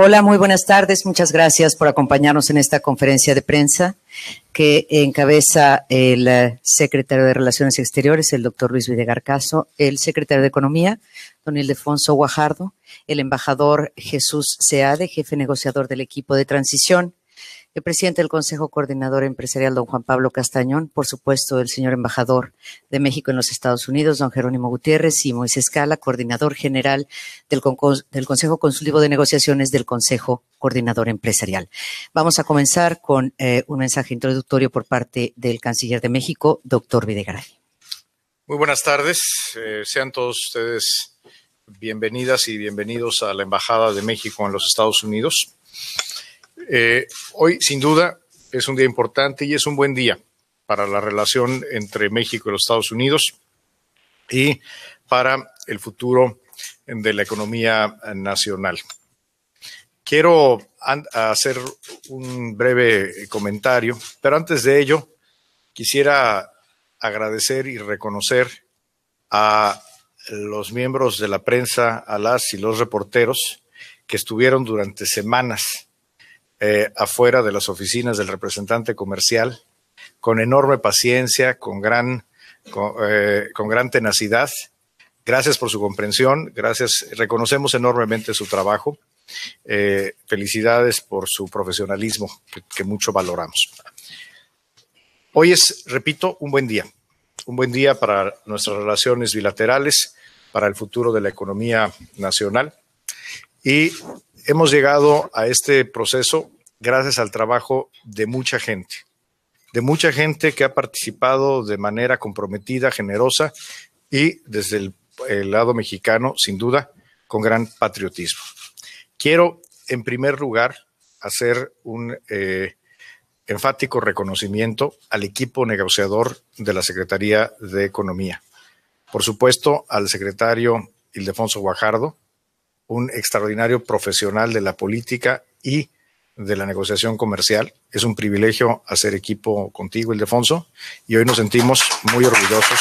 Hola, muy buenas tardes. Muchas gracias por acompañarnos en esta conferencia de prensa que encabeza el secretario de Relaciones Exteriores, el doctor Luis Videgaray Caso, el secretario de Economía, don Ildefonso Guajardo, el embajador Jesús Seade, jefe negociador del equipo de transición, el presidente del Consejo Coordinador Empresarial, don Juan Pablo Castañón, por supuesto, el señor embajador de México en los Estados Unidos, don Jerónimo Gutiérrez, y Moisés Cala, coordinador general del Consejo Consultivo de Negociaciones del Consejo Coordinador Empresarial. Vamos a comenzar con un mensaje introductorio por parte del canciller de México, doctor Videgaray. Muy buenas tardes. Sean todos ustedes bienvenidas y bienvenidos a la Embajada de México en los Estados Unidos. Hoy, sin duda, es un día importante y es un buen día para la relación entre México y los Estados Unidos y para el futuro de la economía nacional. Quiero hacer un breve comentario, pero antes de ello, quisiera agradecer y reconocer a los miembros de la prensa, a las y los reporteros que estuvieron durante semanas afuera de las oficinas del representante comercial, con enorme paciencia, con gran tenacidad. Gracias por su comprensión, gracias, reconocemos enormemente su trabajo. Felicidades por su profesionalismo, que mucho valoramos. Hoy es, repito, un buen día para nuestras relaciones bilaterales, para el futuro de la economía nacional. Y hemos llegado a este proceso gracias al trabajo de mucha gente que ha participado de manera comprometida, generosa y desde el lado mexicano, sin duda, con gran patriotismo. Quiero, en primer lugar, hacer un enfático reconocimiento al equipo negociador de la Secretaría de Economía. Por supuesto, al secretario Ildefonso Guajardo, un extraordinario profesional de la política y de la negociación comercial. Es un privilegio hacer equipo contigo, Ildefonso, y hoy nos sentimos muy orgullosos.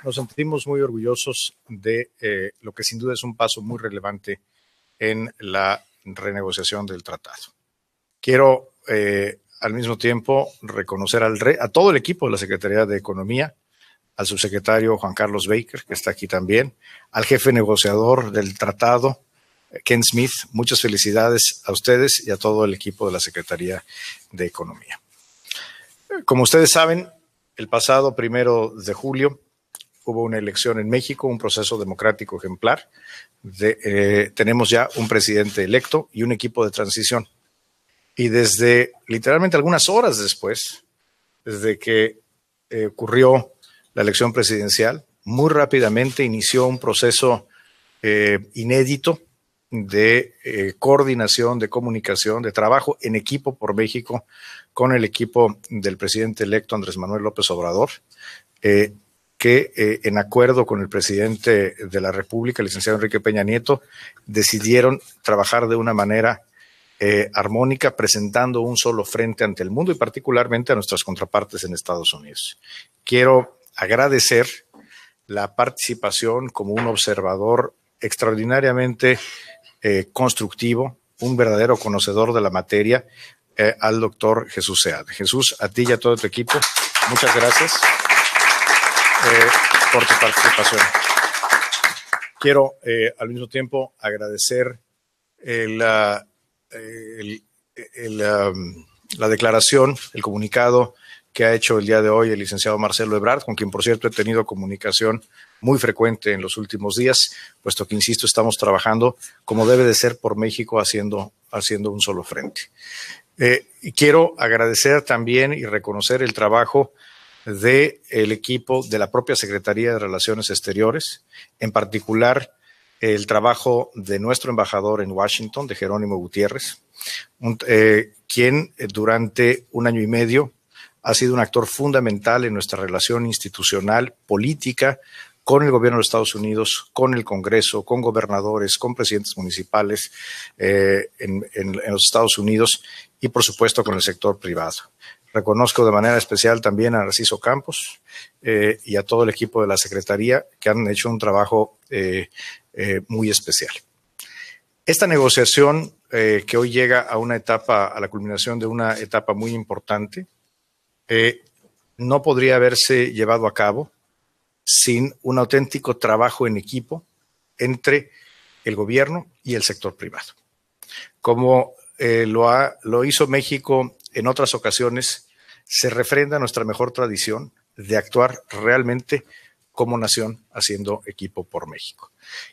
Nos sentimos muy orgullosos de lo que sin duda es un paso muy relevante en la renegociación del tratado. Quiero al mismo tiempo reconocer a todo el equipo de la Secretaría de Economía, al subsecretario Juan Carlos Baker, que está aquí también, al jefe negociador del tratado, Ken Smith. Muchas felicidades a ustedes y a todo el equipo de la Secretaría de Economía. Como ustedes saben, el pasado 1 de julio hubo una elección en México, un proceso democrático ejemplar. Tenemos ya un presidente electo y un equipo de transición. Y desde literalmente algunas horas después, desde que ocurrió la elección presidencial, muy rápidamente inició un proceso inédito de coordinación, de comunicación, de trabajo en equipo por México con el equipo del presidente electo Andrés Manuel López Obrador, que en acuerdo con el presidente de la República, el licenciado Enrique Peña Nieto, decidieron trabajar de una manera armónica, presentando un solo frente ante el mundo y particularmente a nuestras contrapartes en Estados Unidos. Quiero agradecer la participación como un observador extraordinariamente constructivo, un verdadero conocedor de la materia, al doctor Jesús Seade. Jesús, a ti y a todo tu equipo, muchas gracias por tu participación. Quiero al mismo tiempo agradecer la declaración, el comunicado que ha hecho el día de hoy el licenciado Marcelo Ebrard, con quien, por cierto, he tenido comunicación muy frecuente en los últimos días, puesto que, insisto, estamos trabajando como debe de ser por México, haciendo un solo frente. Y quiero agradecer también y reconocer el trabajo del equipo de la propia Secretaría de Relaciones Exteriores, en particular el trabajo de nuestro embajador en Washington, de Jerónimo Gutiérrez, quien durante 1 año y medio ha sido un actor fundamental en nuestra relación institucional, política, con el gobierno de Estados Unidos, con el Congreso, con gobernadores, con presidentes municipales en los Estados Unidos y, por supuesto, con el sector privado. Reconozco de manera especial también a Narciso Campos y a todo el equipo de la Secretaría que han hecho un trabajo muy especial. Esta negociación que hoy llega a una etapa, a la culminación de una etapa muy importante, no podría haberse llevado a cabo sin un auténtico trabajo en equipo entre el gobierno y el sector privado. Como lo hizo México en otras ocasiones, se refrenda nuestra mejor tradición de actuar realmente como nación haciendo equipo por México.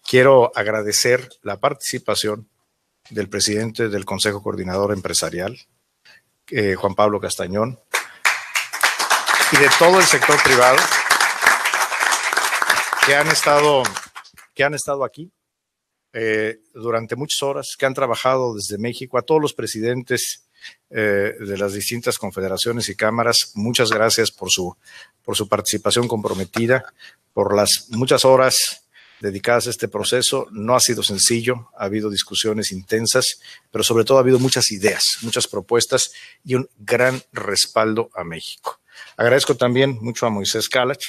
Quiero agradecer la participación del presidente del Consejo Coordinador Empresarial, Juan Pablo Castañón, y de todo el sector privado que han estado aquí durante muchas horas, que han trabajado desde México, a todos los presidentes de las distintas confederaciones y cámaras. Muchas gracias por su participación comprometida, por las muchas horas dedicadas a este proceso. No ha sido sencillo, ha habido discusiones intensas, pero sobre todo ha habido muchas ideas, muchas propuestas y un gran respaldo a México. Agradezco también mucho a Moisés Kalach,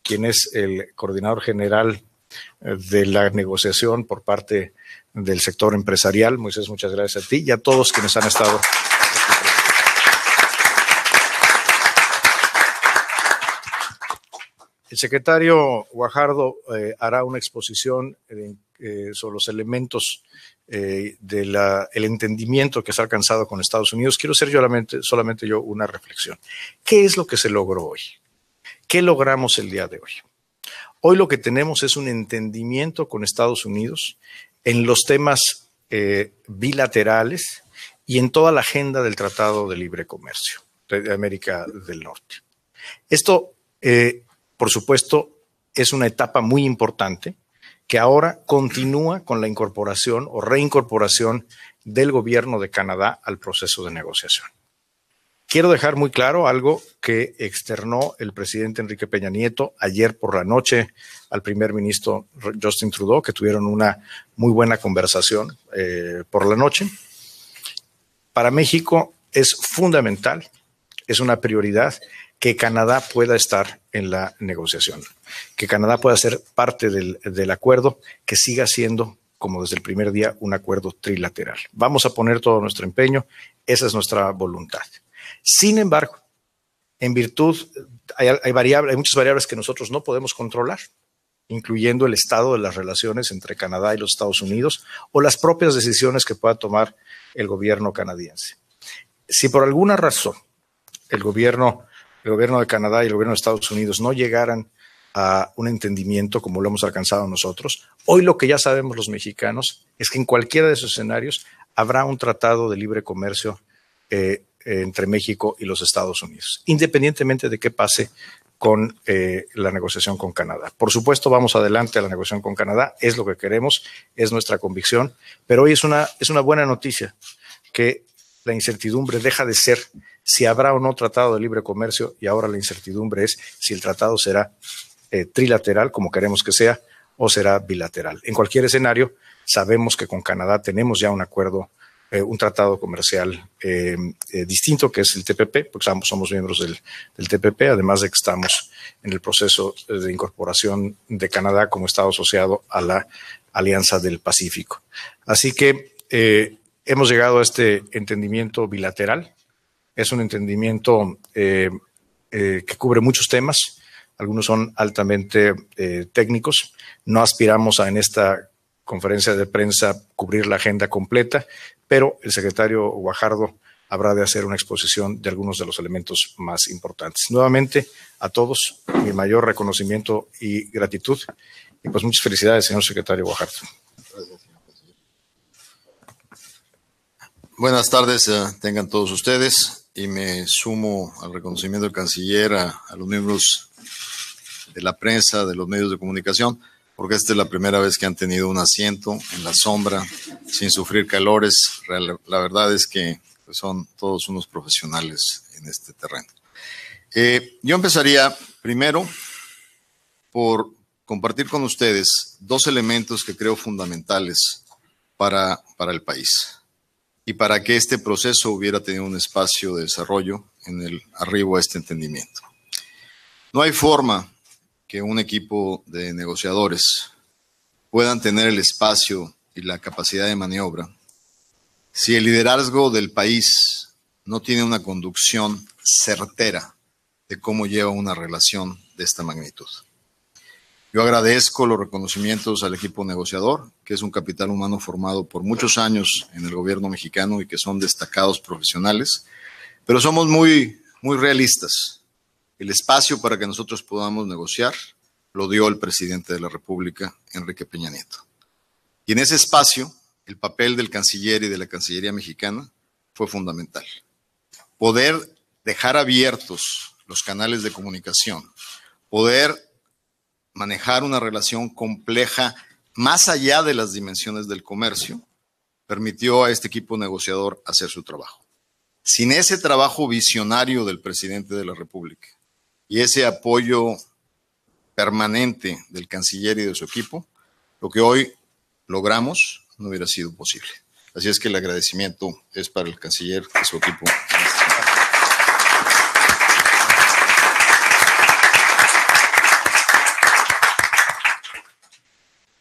quien es el coordinador general de la negociación por parte del sector empresarial. Moisés, muchas gracias a ti y a todos quienes han estado. El secretario Guajardo hará una exposición sobre los elementos del entendimiento que se ha alcanzado con Estados Unidos. Quiero hacer solamente yo una reflexión. ¿Qué es lo que se logró hoy? ¿Qué logramos el día de hoy? Hoy lo que tenemos es un entendimiento con Estados Unidos en los temas bilaterales y en toda la agenda del Tratado de Libre Comercio de América del Norte. Esto, por supuesto, es una etapa muy importante que ahora continúa con la incorporación o reincorporación del gobierno de Canadá al proceso de negociación. Quiero dejar muy claro algo que externó el presidente Enrique Peña Nieto ayer por la noche al primer ministro Justin Trudeau, que tuvieron una muy buena conversación por la noche. Para México es fundamental, es una prioridad que Canadá pueda estar en la negociación, que Canadá pueda ser parte del acuerdo, que siga siendo, como desde el primer día, un acuerdo trilateral. Vamos a poner todo nuestro empeño, esa es nuestra voluntad. Sin embargo, en virtud, hay muchas variables que nosotros no podemos controlar, incluyendo el estado de las relaciones entre Canadá y los Estados Unidos o las propias decisiones que pueda tomar el gobierno canadiense. Si por alguna razón el gobierno de Canadá y el gobierno de Estados Unidos no llegaran a un entendimiento como lo hemos alcanzado nosotros, hoy lo que ya sabemos los mexicanos es que en cualquiera de esos escenarios habrá un tratado de libre comercio entre México y los Estados Unidos, independientemente de qué pase con la negociación con Canadá. Por supuesto, vamos adelante a la negociación con Canadá, es lo que queremos, es nuestra convicción, pero hoy es una buena noticia que la incertidumbre deja de ser si habrá o no tratado de libre comercio y ahora la incertidumbre es si el tratado será trilateral, como queremos que sea, o será bilateral. En cualquier escenario, sabemos que con Canadá tenemos ya un acuerdo, un tratado comercial distinto, que es el TPP, porque somos miembros del TPP, además de que estamos en el proceso de incorporación de Canadá como Estado asociado a la Alianza del Pacífico. Así que hemos llegado a este entendimiento bilateral. Es un entendimiento que cubre muchos temas, algunos son altamente técnicos. No aspiramos en esta conferencia de prensa cubrir la agenda completa, pero el secretario Guajardo habrá de hacer una exposición de algunos de los elementos más importantes. Nuevamente, a todos, mi mayor reconocimiento y gratitud, y pues muchas felicidades, señor secretario Guajardo. Gracias, señor presidente. Buenas tardes, tengan todos ustedes, y me sumo al reconocimiento del canciller, a los miembros de la prensa, de los medios de comunicación, porque esta es la primera vez que han tenido un asiento en la sombra, sin sufrir calores. La verdad es que son todos unos profesionales en este terreno. Yo empezaría primero por compartir con ustedes dos elementos que creo fundamentales para el país y para que este proceso hubiera tenido un espacio de desarrollo en el arribo a este entendimiento. No hay forma que un equipo de negociadores puedan tener el espacio y la capacidad de maniobra si el liderazgo del país no tiene una conducción certera de cómo lleva una relación de esta magnitud. Yo agradezco los reconocimientos al equipo negociador, que es un capital humano formado por muchos años en el gobierno mexicano y que son destacados profesionales, pero somos muy realistas. El espacio para que nosotros podamos negociar lo dio el presidente de la República, Enrique Peña Nieto. Y en ese espacio, el papel del canciller y de la Cancillería mexicana fue fundamental. Poder dejar abiertos los canales de comunicación, poder manejar una relación compleja más allá de las dimensiones del comercio, permitió a este equipo negociador hacer su trabajo. Sin ese trabajo visionario del presidente de la República y ese apoyo permanente del canciller y de su equipo, lo que hoy logramos no hubiera sido posible. Así es que el agradecimiento es para el canciller y su equipo.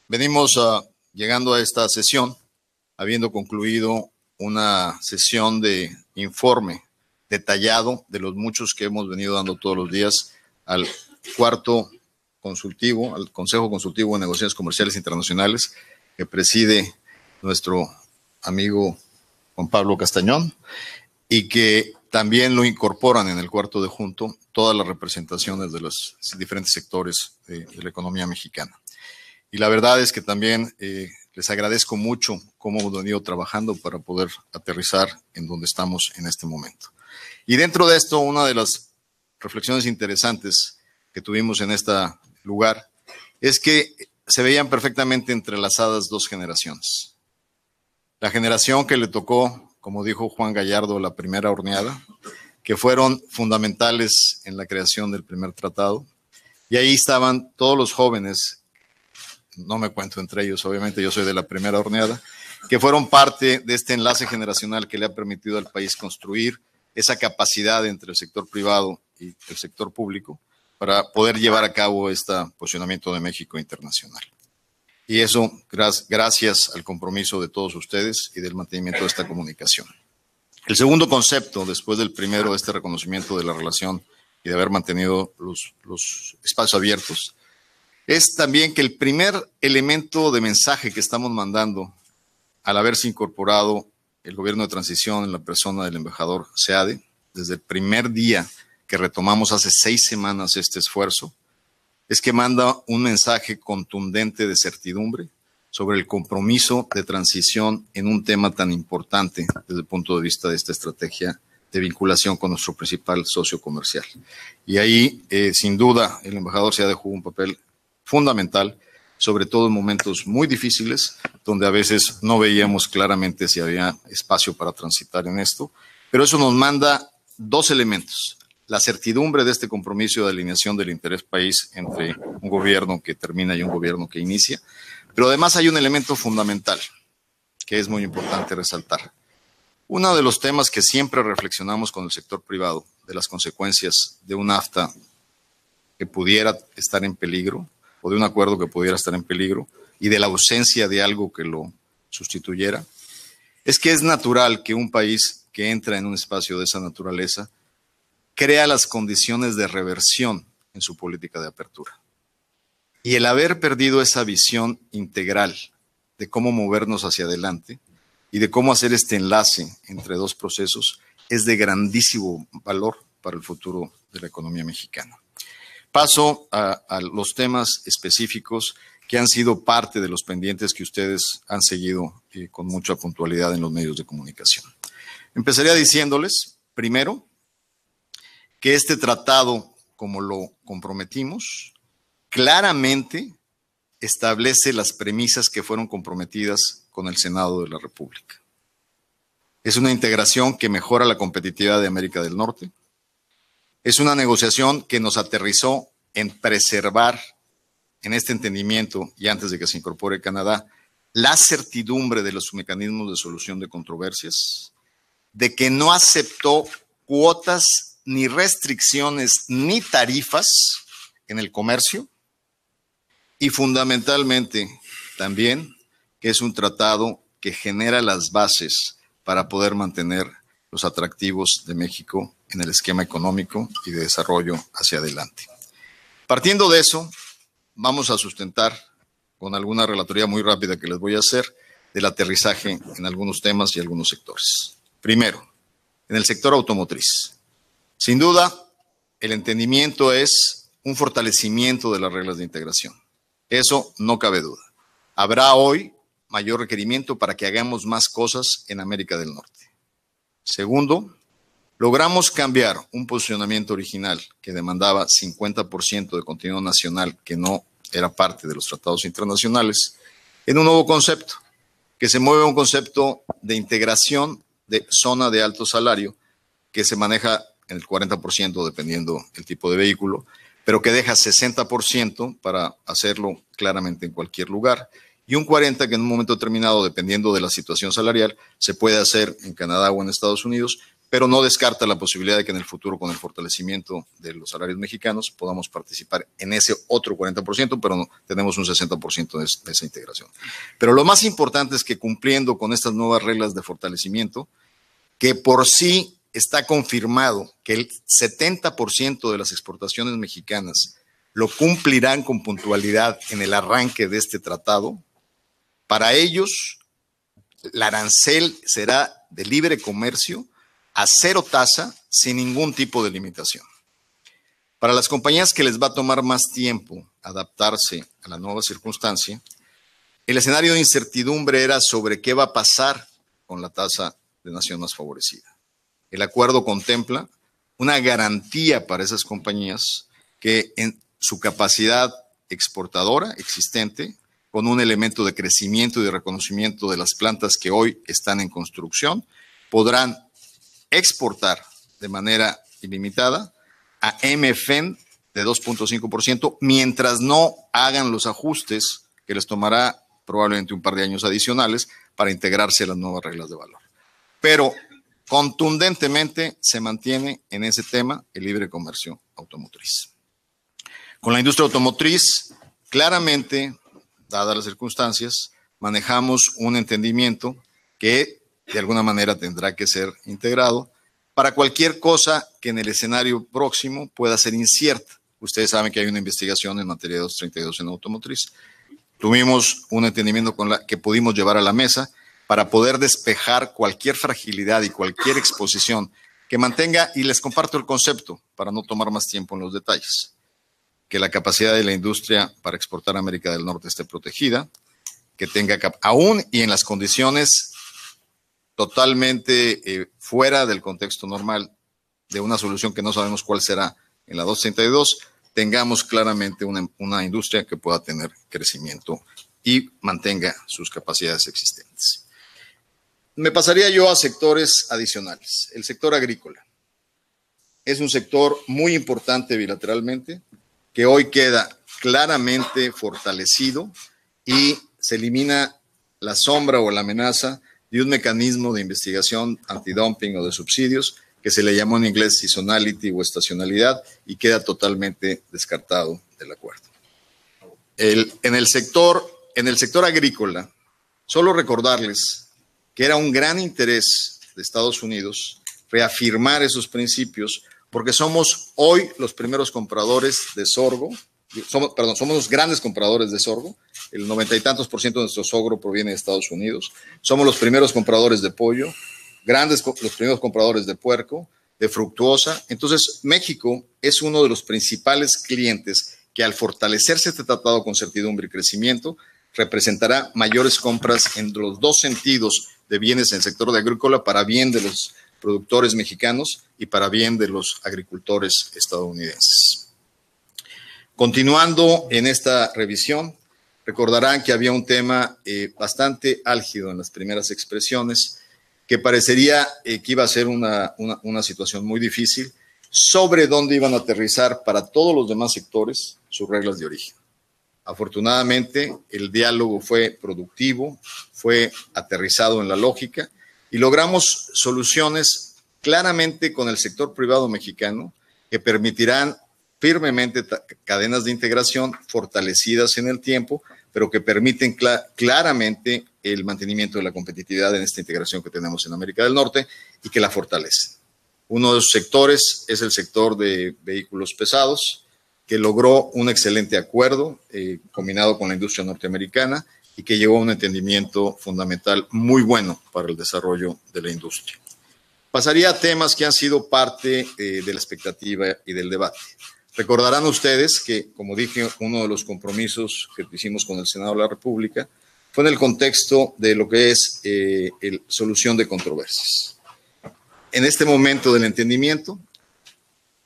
Venimos llegando a esta sesión habiendo concluido una sesión de informe detallado de los muchos que hemos venido dando todos los días al cuarto consultivo, al Consejo Consultivo de Negociaciones Comerciales Internacionales, que preside nuestro amigo Juan Pablo Castañón, y que también lo incorporan en el cuarto de junto todas las representaciones de los diferentes sectores de la economía mexicana. Y la verdad es que también les agradezco mucho cómo hemos venido trabajando para poder aterrizar en donde estamos en este momento. Y dentro de esto, una de las reflexiones interesantes que tuvimos en este lugar es que se veían perfectamente entrelazadas dos generaciones. La generación que le tocó, como dijo Juan Gallardo, la primera horneada, que fueron fundamentales en la creación del primer tratado. Y ahí estaban todos los jóvenes, no me cuento entre ellos, obviamente yo soy de la primera horneada, que fueron parte de este enlace generacional que le ha permitido al país construir esa capacidad entre el sector privado y el sector público para poder llevar a cabo este posicionamiento de México internacional. Y eso gracias al compromiso de todos ustedes y del mantenimiento de esta comunicación. El segundo concepto, después del primero, este reconocimiento de la relación y de haber mantenido los espacios abiertos, es también que el primer elemento de mensaje que estamos mandando al haberse incorporado el gobierno de transición en la persona del embajador Seade, desde el primer día que retomamos hace 6 semanas este esfuerzo, es que manda un mensaje contundente de certidumbre sobre el compromiso de transición en un tema tan importante desde el punto de vista de esta estrategia de vinculación con nuestro principal socio comercial. Y ahí, sin duda, el embajador Seade jugó un papel fundamental, sobre todo en momentos muy difíciles, donde a veces no veíamos claramente si había espacio para transitar en esto, pero eso nos manda 2 elementos. La certidumbre de este compromiso de alineación del interés país entre un gobierno que termina y un gobierno que inicia, pero además hay un elemento fundamental que es muy importante resaltar. Uno de los temas que siempre reflexionamos con el sector privado, de las consecuencias de un NAFTA que pudiera estar en peligro, o de un acuerdo que pudiera estar en peligro, y de la ausencia de algo que lo sustituyera, es que es natural que un país que entra en un espacio de esa naturaleza crea las condiciones de reversión en su política de apertura. Y el haber perdido esa visión integral de cómo movernos hacia adelante y de cómo hacer este enlace entre 2 procesos es de grandísimo valor para el futuro de la economía mexicana. Paso a los temas específicos que han sido parte de los pendientes que ustedes han seguido con mucha puntualidad en los medios de comunicación. Empezaría diciéndoles, primero, que este tratado, como lo comprometimos, claramente establece las premisas que fueron comprometidas con el Senado de la República. Es una integración que mejora la competitividad de América del Norte. Es una negociación que nos aterrizó en preservar, en este entendimiento y antes de que se incorpore Canadá, la certidumbre de los mecanismos de solución de controversias, de que no aceptó cuotas ni restricciones ni tarifas en el comercio y fundamentalmente también que es un tratado que genera las bases para poder mantener los atractivos de México en el esquema económico y de desarrollo hacia adelante. Partiendo de eso, vamos a sustentar con alguna relatoría muy rápida que les voy a hacer del aterrizaje en algunos temas y algunos sectores. Primero, en el sector automotriz. Sin duda, el entendimiento es un fortalecimiento de las reglas de integración. Eso no cabe duda. Habrá hoy mayor requerimiento para que hagamos más cosas en América del Norte. Segundo, logramos cambiar un posicionamiento original que demandaba 50% de contenido nacional que no era parte de los tratados internacionales en un nuevo concepto, que se mueve a un concepto de integración de zona de alto salario que se maneja en el 40% dependiendo el tipo de vehículo, pero que deja 60% para hacerlo claramente en cualquier lugar y un 40% que en un momento determinado, dependiendo de la situación salarial, se puede hacer en Canadá o en Estados Unidos, pero no descarta la posibilidad de que en el futuro, con el fortalecimiento de los salarios mexicanos, podamos participar en ese otro 40%, pero no, tenemos un 60% de esa integración. Pero lo más importante es que cumpliendo con estas nuevas reglas de fortalecimiento, que por sí está confirmado que el 70% de las exportaciones mexicanas lo cumplirán con puntualidad en el arranque de este tratado, para ellos el arancel será de libre comercio a cero tasa, sin ningún tipo de limitación. Para las compañías que les va a tomar más tiempo adaptarse a la nueva circunstancia, el escenario de incertidumbre era sobre qué va a pasar con la tasa de nación más favorecida. El acuerdo contempla una garantía para esas compañías que en su capacidad exportadora existente, con un elemento de crecimiento y de reconocimiento de las plantas que hoy están en construcción, podrán exportar de manera ilimitada a MFN de 2.5% mientras no hagan los ajustes que les tomará probablemente un par de años adicionales para integrarse a las nuevas reglas de valor. Pero contundentemente se mantiene en ese tema el libre comercio automotriz. Con la industria automotriz, claramente, dadas las circunstancias, manejamos un entendimiento que de alguna manera tendrá que ser integrado para cualquier cosa que en el escenario próximo pueda ser incierta. Ustedes saben que hay una investigación en materia de 232 en automotriz. Tuvimos un entendimiento con la que pudimos llevar a la mesa para poder despejar cualquier fragilidad y cualquier exposición que mantenga, y les comparto el concepto para no tomar más tiempo en los detalles, que la capacidad de la industria para exportar a América del Norte esté protegida, que tenga, aún y en las condiciones totalmente fuera del contexto normal de una solución que no sabemos cuál será en la 232, tengamos claramente una industria que pueda tener crecimiento y mantenga sus capacidades existentes. Me pasaría yo a sectores adicionales. El sector agrícola es un sector muy importante bilateralmente, que hoy queda claramente fortalecido y se elimina la sombra o la amenaza de un mecanismo de investigación antidumping o de subsidios que se le llamó en inglés seasonality o estacionalidad y queda totalmente descartado del acuerdo. En el sector agrícola, solo recordarles que era un gran interés de Estados Unidos reafirmar esos principios porque somos hoy los primeros compradores de sorgo, somos los grandes compradores de sorgo, el 90 y tantos % de nuestro sorgo proviene de Estados Unidos, somos los primeros compradores de pollo, los primeros compradores de puerco, de fructuosa. Entonces, México es uno de los principales clientes que al fortalecerse este tratado con certidumbre y crecimiento, representará mayores compras en los dos sentidos de bienes en el sector de agrícola para bien de los productores mexicanos y para bien de los agricultores estadounidenses. Continuando en esta revisión, recordarán que había un tema bastante álgido en las primeras expresiones, que parecería que iba a ser una situación muy difícil, sobre dónde iban a aterrizar para todos los demás sectores sus reglas de origen. Afortunadamente, el diálogo fue productivo, fue aterrizado en la lógica y logramos soluciones claramente con el sector privado mexicano que permitirán firmemente cadenas de integración fortalecidas en el tiempo, pero que permiten claramente el mantenimiento de la competitividad en esta integración que tenemos en América del Norte y que la fortalecen. Uno de los sectores es el sector de vehículos pesados, que logró un excelente acuerdo combinado con la industria norteamericana y que llevó a un entendimiento fundamental muy bueno para el desarrollo de la industria. Pasaría a temas que han sido parte de la expectativa y del debate. Recordarán ustedes que, como dije, uno de los compromisos que hicimos con el Senado de la República fue en el contexto de lo que es solución de controversias. En este momento del entendimiento,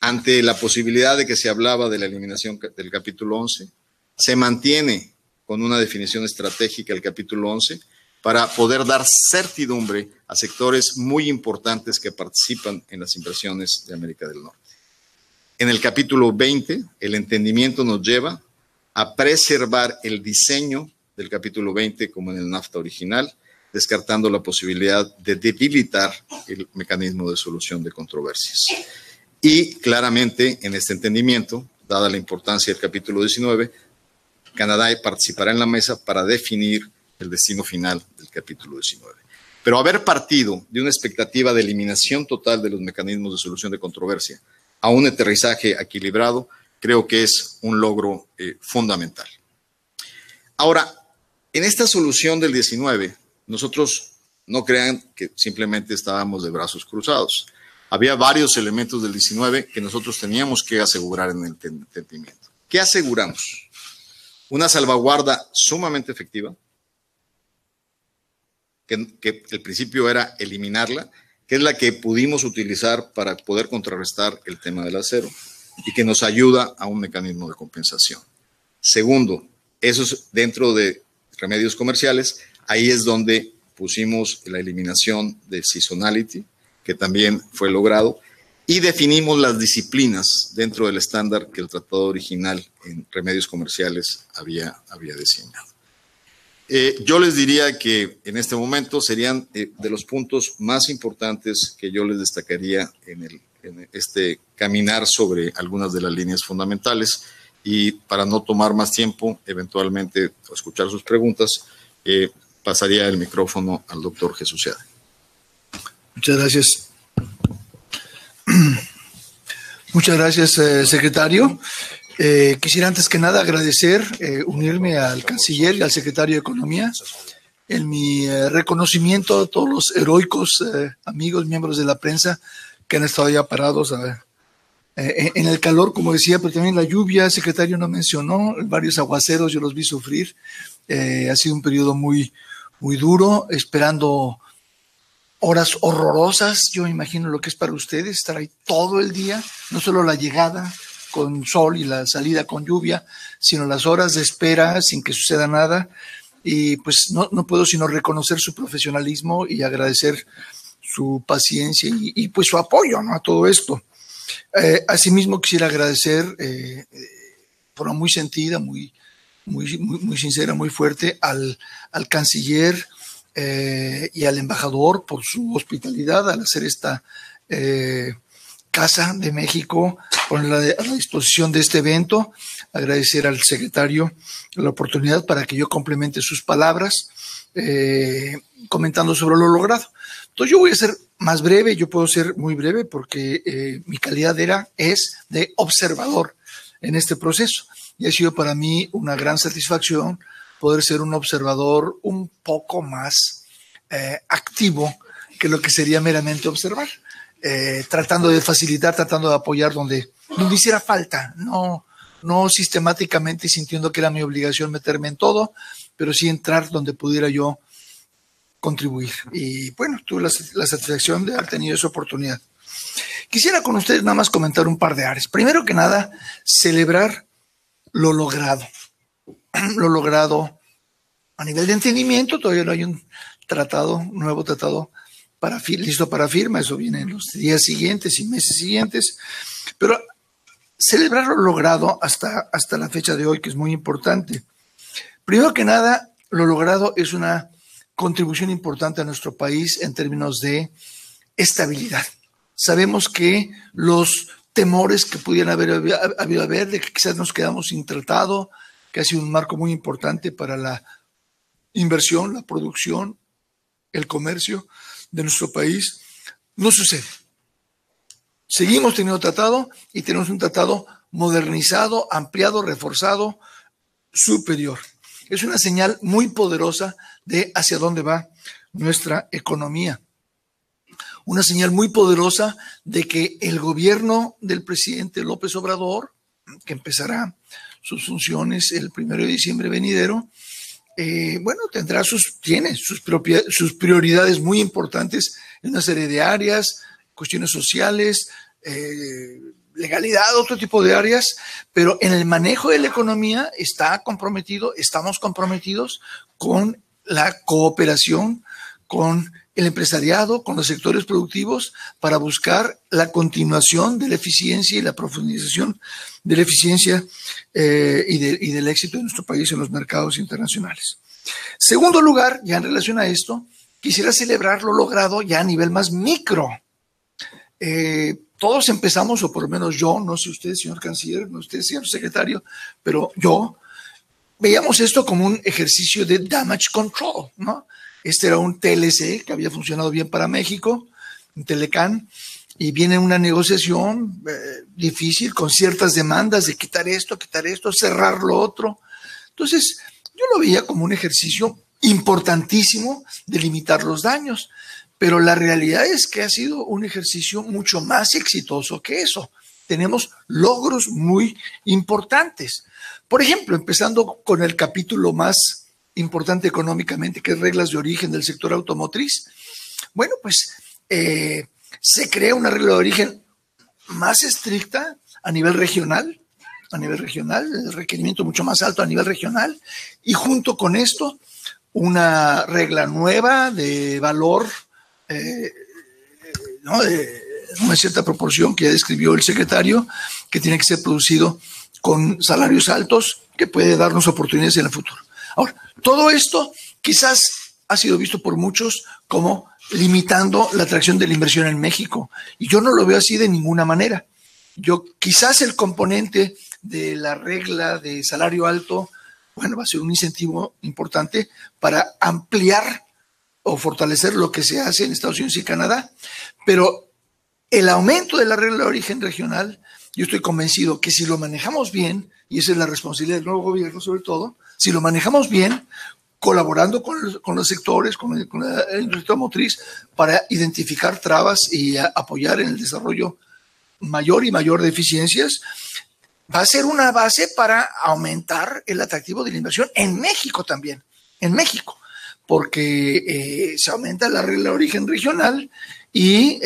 ante la posibilidad de que se hablaba de la eliminación del capítulo 11, se mantiene con una definición estratégica el capítulo 11 para poder dar certidumbre a sectores muy importantes que participan en las inversiones de América del Norte. En el capítulo 20, el entendimiento nos lleva a preservar el diseño del capítulo 20 como en el NAFTA original, descartando la posibilidad de debilitar el mecanismo de solución de controversias. Y claramente en este entendimiento, dada la importancia del capítulo 19, Canadá participará en la mesa para definir el destino final del capítulo 19. Pero haber partido de una expectativa de eliminación total de los mecanismos de solución de controversia a un aterrizaje equilibrado, creo que es un logro fundamental. Ahora, en esta solución del 19, nosotros no crean que simplemente estábamos de brazos cruzados. Había varios elementos del 19 que nosotros teníamos que asegurar en el entendimiento. ¿Qué aseguramos? Una salvaguarda sumamente efectiva, que el principio era eliminarla, que es la que pudimos utilizar para poder contrarrestar el tema del acero y que nos ayuda a un mecanismo de compensación. Segundo, eso es dentro de remedios comerciales, ahí es donde pusimos la eliminación de seasonality, que también fue logrado, y definimos las disciplinas dentro del estándar que el tratado original en remedios comerciales había diseñado. Yo les diría que en este momento serían de los puntos más importantes que yo les destacaría en este caminar sobre algunas de las líneas fundamentales, y para no tomar más tiempo, eventualmente escuchar sus preguntas, pasaría el micrófono al doctor Jesús Seade. Muchas gracias. Muchas gracias, secretario. Quisiera antes que nada agradecer, unirme al canciller y al secretario de Economía en mi reconocimiento a todos los heroicos amigos, miembros de la prensa que han estado ya parados en el calor, como decía, pero también la lluvia. El secretario no mencionó, varios aguaceros yo los vi sufrir. Ha sido un periodo muy, muy duro, esperando horas horrorosas. Yo imagino lo que es para ustedes estar ahí todo el día, no solo la llegada con sol y la salida con lluvia, sino las horas de espera sin que suceda nada. Y pues no puedo sino reconocer su profesionalismo y agradecer su paciencia y pues su apoyo, ¿no?, a todo esto. Asimismo quisiera agradecer de forma muy sentida, muy sincera, muy fuerte al canciller y al embajador por su hospitalidad al hacer esta Casa de México, ponerla a la disposición de este evento. Agradecer al secretario la oportunidad para que yo complemente sus palabras comentando sobre lo logrado. Entonces yo voy a ser más breve, yo puedo ser muy breve porque mi calidad es de observador en este proceso, y ha sido para mí una gran satisfacción poder ser un observador un poco más activo que lo que sería meramente observar, tratando de facilitar, tratando de apoyar donde hiciera falta, no sistemáticamente sintiendo que era mi obligación meterme en todo, pero sí entrar donde pudiera yo contribuir. Y bueno, tuve la satisfacción de haber tenido esa oportunidad. Quisiera con ustedes nada más comentar un par de áreas. Primero que nada, celebrar lo logrado. Lo logrado a nivel de entendimiento. Todavía no hay un nuevo tratado listo para firma. Eso viene en los días siguientes y meses siguientes. Pero celebrar lo logrado hasta la fecha de hoy, que es muy importante. Primero que nada, lo logrado es una contribución importante a nuestro país en términos de estabilidad. Sabemos que los temores que pudieran haber de que quizás nos quedamos sin tratado, que ha sido un marco muy importante para la inversión, la producción, el comercio de nuestro país, no sucede. Seguimos teniendo tratado y tenemos un tratado modernizado, ampliado, reforzado, superior. Es una señal muy poderosa de hacia dónde va nuestra economía. Una señal muy poderosa de que el gobierno del presidente López Obrador, que empezará sus funciones el 1 de diciembre venidero, tiene sus prioridades muy importantes en una serie de áreas, cuestiones sociales, legalidad, otro tipo de áreas, pero en el manejo de la economía estamos comprometidos con la cooperación, con el empresariado, con los sectores productivos, para buscar la continuación de la eficiencia y la profundización de la eficiencia y del éxito de nuestro país en los mercados internacionales. Segundo lugar, ya en relación a esto, quisiera celebrar lo logrado ya a nivel más micro. Todos empezamos, o por lo menos yo, no sé usted, señor canciller, no usted, señor secretario, pero yo, veíamos esto como un ejercicio de damage control, ¿no? Este era un TLC que había funcionado bien para México, un Telecán, y viene una negociación difícil con ciertas demandas de quitar esto, cerrar lo otro. Entonces, yo lo veía como un ejercicio importantísimo de limitar los daños, pero la realidad es que ha sido un ejercicio mucho más exitoso que eso. Tenemos logros muy importantes. Por ejemplo, empezando con el capítulo más importante económicamente, que es reglas de origen del sector automotriz. Bueno, pues se crea una regla de origen más estricta a nivel regional, el requerimiento mucho más alto a nivel regional, y junto con esto, una regla nueva de valor, ¿no? De una cierta proporción que ya describió el secretario, que tiene que ser producido con salarios altos, que puede darnos oportunidades en el futuro. Ahora, todo esto quizás ha sido visto por muchos como limitando la atracción de la inversión en México, y yo no lo veo así de ninguna manera. Quizás el componente de la regla de salario alto, bueno, va a ser un incentivo importante para ampliar o fortalecer lo que se hace en Estados Unidos y Canadá, pero el aumento de la regla de origen regional, yo estoy convencido que si lo manejamos bien, y esa es la responsabilidad del nuevo gobierno sobre todo, si lo manejamos bien, colaborando con los sectores, con la industria motriz, para identificar trabas y apoyar en el desarrollo mayor y mayor de eficiencias, va a ser una base para aumentar el atractivo de la inversión en México también, en México, porque se aumenta la regla de origen regional y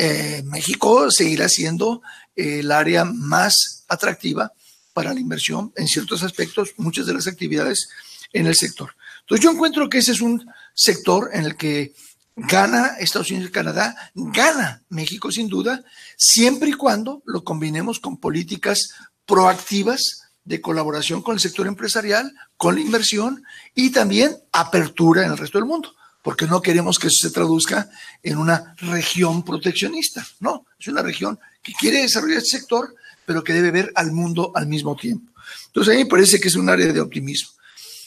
México seguirá siendo el área más atractiva para la inversión en ciertos aspectos, muchas de las actividades en el sector. Entonces yo encuentro que ese es un sector en el que gana Estados Unidos y Canadá, gana México sin duda, siempre y cuando lo combinemos con políticas proactivas de colaboración con el sector empresarial, con la inversión y también apertura en el resto del mundo, porque no queremos que eso se traduzca en una región proteccionista, no, es una región que quiere desarrollar este sector, pero que debe ver al mundo al mismo tiempo. Entonces a mí me parece que es un área de optimismo.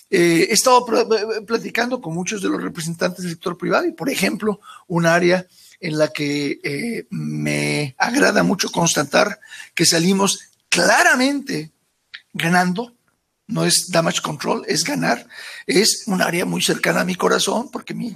He estado platicando con muchos de los representantes del sector privado y, por ejemplo, un área en la que me agrada mucho constatar que salimos claramente ganando, no es damage control, es ganar, es un área muy cercana a mi corazón porque mi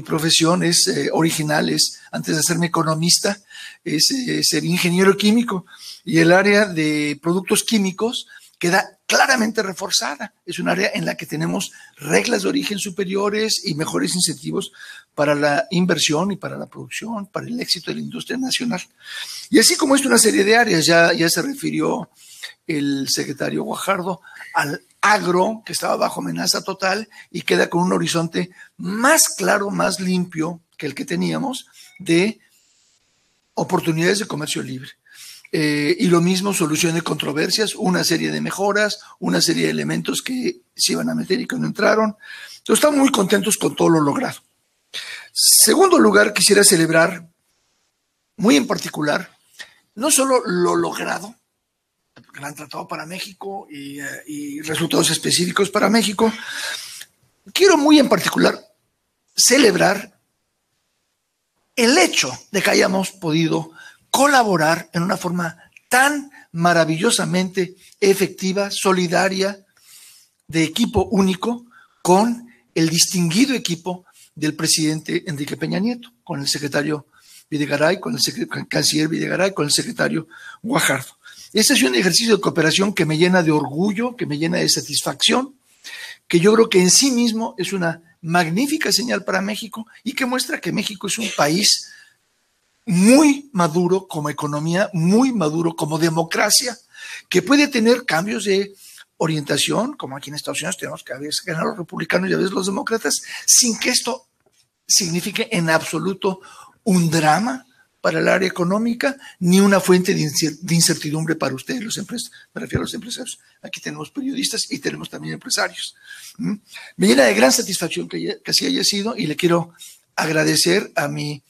profesión es original, antes de hacerme economista, es ser ingeniero químico, y el área de productos químicos queda claramente reforzada. Es un área en la que tenemos reglas de origen superiores y mejores incentivos para la inversión y para la producción, para el éxito de la industria nacional. Y así como es una serie de áreas, ya se refirió el secretario Guajardo al agro, que estaba bajo amenaza total y queda con un horizonte más claro, más limpio que el que teníamos de oportunidades de comercio libre. Y lo mismo, solución de controversias, una serie de mejoras, una serie de elementos que se iban a meter y que no entraron. Entonces, estamos muy contentos con todo lo logrado. Segundo lugar, quisiera celebrar muy en particular, no solo lo logrado, gran tratado para México y resultados específicos para México, quiero muy en particular celebrar el hecho de que hayamos podido colaborar en una forma tan maravillosamente efectiva, solidaria, de equipo único, con el distinguido equipo del presidente Enrique Peña Nieto, con el secretario Videgaray, con el canciller Videgaray, con el secretario Guajardo. Este es un ejercicio de cooperación que me llena de orgullo, que me llena de satisfacción, que yo creo que en sí mismo es una magnífica señal para México y que muestra que México es un país muy maduro como economía, muy maduro como democracia, que puede tener cambios de orientación, como aquí en Estados Unidos tenemos que a veces ganar los republicanos y a veces los demócratas, sin que esto signifique en absoluto un drama para el área económica, ni una fuente de incertidumbre para ustedes, los empresarios. Me refiero a los empresarios. Aquí tenemos periodistas y tenemos también empresarios. Me llena de gran satisfacción que así haya sido y le quiero agradecer a mi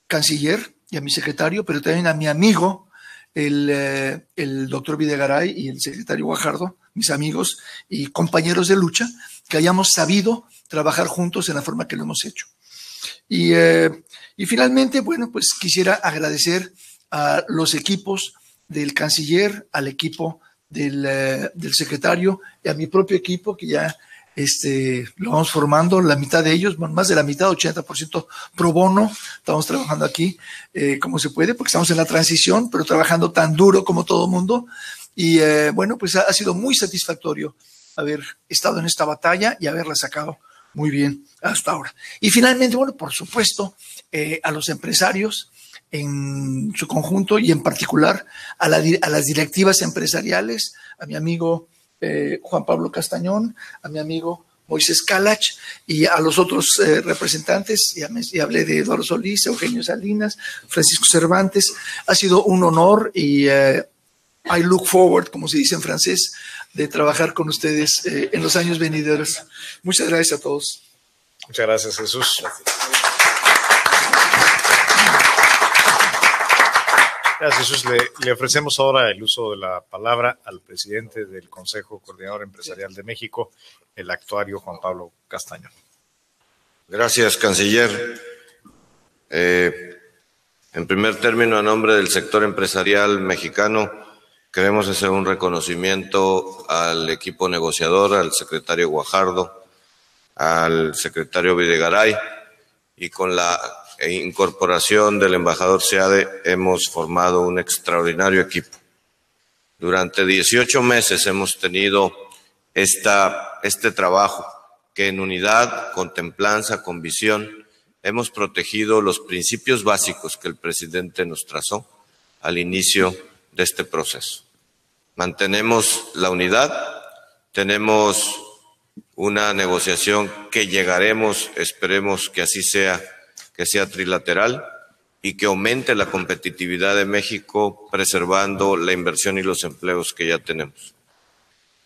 canciller y a mi secretario, pero también a mi amigo, el doctor Videgaray y el secretario Guajardo, mis amigos y compañeros de lucha, que hayamos sabido trabajar juntos en la forma que lo hemos hecho. Y finalmente, bueno, pues quisiera agradecer a los equipos del canciller, al equipo del secretario y a mi propio equipo, que ya lo vamos formando, la mitad de ellos, más de la mitad, 80% pro bono. Estamos trabajando aquí como se puede, porque estamos en la transición, pero trabajando tan duro como todo mundo. Y bueno, pues ha sido muy satisfactorio haber estado en esta batalla y haberla sacado muy bien hasta ahora. Y finalmente, bueno, por supuesto, a los empresarios en su conjunto y en particular a las directivas empresariales, a mi amigo Juan Pablo Castañón, a mi amigo Moisés Calach y a los otros representantes, y hablé de Eduardo Solís, Eugenio Salinas, Francisco Cervantes. Ha sido un honor y I look forward, como se dice en francés, de trabajar con ustedes en los años venideros. Muchas gracias a todos. Muchas gracias, Jesús. Gracias, Jesús. Le ofrecemos ahora el uso de la palabra al presidente del Consejo Coordinador Empresarial de México, el actuario Juan Pablo Castañón. Gracias, canciller. En primer término, a nombre del sector empresarial mexicano, queremos hacer un reconocimiento al equipo negociador, al secretario Guajardo, al secretario Videgaray, y con la incorporación del embajador Seade hemos formado un extraordinario equipo. Durante 18 meses hemos tenido este trabajo que en unidad, con templanza, con visión, hemos protegido los principios básicos que el presidente nos trazó al inicio de este proceso. Mantenemos la unidad, tenemos una negociación que llegaremos, esperemos que así sea, que sea trilateral y que aumente la competitividad de México preservando la inversión y los empleos que ya tenemos.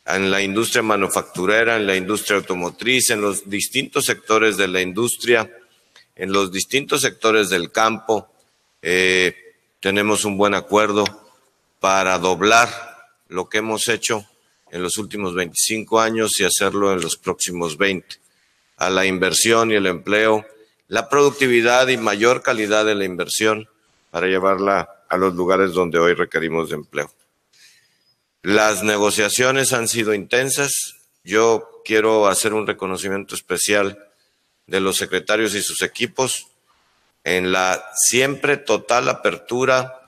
En la industria manufacturera, en la industria automotriz, en los distintos sectores de la industria, en los distintos sectores del campo, tenemos un buen acuerdo para doblar lo que hemos hecho en los últimos 25 años y hacerlo en los próximos 20. A la inversión y el empleo, la productividad y mayor calidad de la inversión para llevarla a los lugares donde hoy requerimos de empleo. Las negociaciones han sido intensas. Yo quiero hacer un reconocimiento especial de los secretarios y sus equipos en la siempre total apertura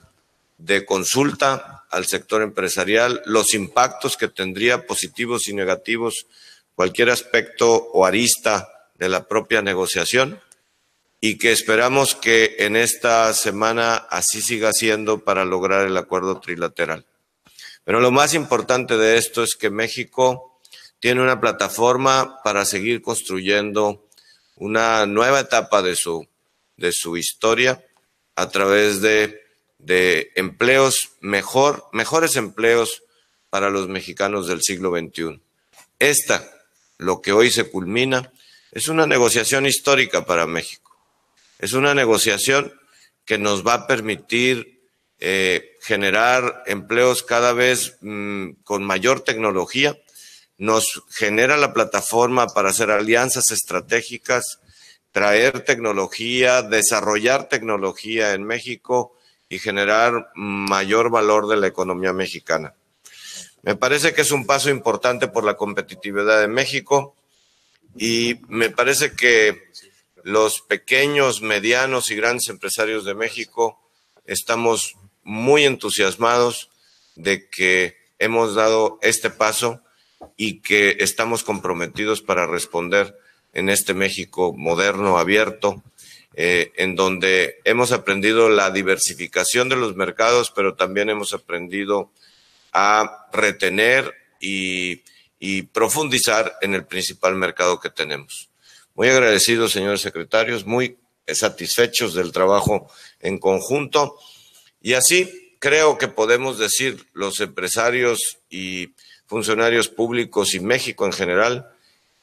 de consulta al sector empresarial, los impactos que tendría positivos y negativos cualquier aspecto o arista de la propia negociación, y que esperamos que en esta semana así siga siendo para lograr el acuerdo trilateral. Pero lo más importante de esto es que México tiene una plataforma para seguir construyendo una nueva etapa de su historia a través de empleos mejores empleos para los mexicanos del siglo XXI. Lo que hoy se culmina, es una negociación histórica para México. Es una negociación que nos va a permitir generar empleos cada vez con mayor tecnología. Nos genera la plataforma para hacer alianzas estratégicas, traer tecnología, desarrollar tecnología en México y generar mayor valor de la economía mexicana. Me parece que es un paso importante por la competitividad de México y me parece que los pequeños, medianos y grandes empresarios de México estamos muy entusiasmados de que hemos dado este paso y que estamos comprometidos para responder en este México moderno, abierto, en donde hemos aprendido la diversificación de los mercados, pero también hemos aprendido a retener y profundizar en el principal mercado que tenemos. Muy agradecidos, señores secretarios, muy satisfechos del trabajo en conjunto y así creo que podemos decir los empresarios y funcionarios públicos y México en general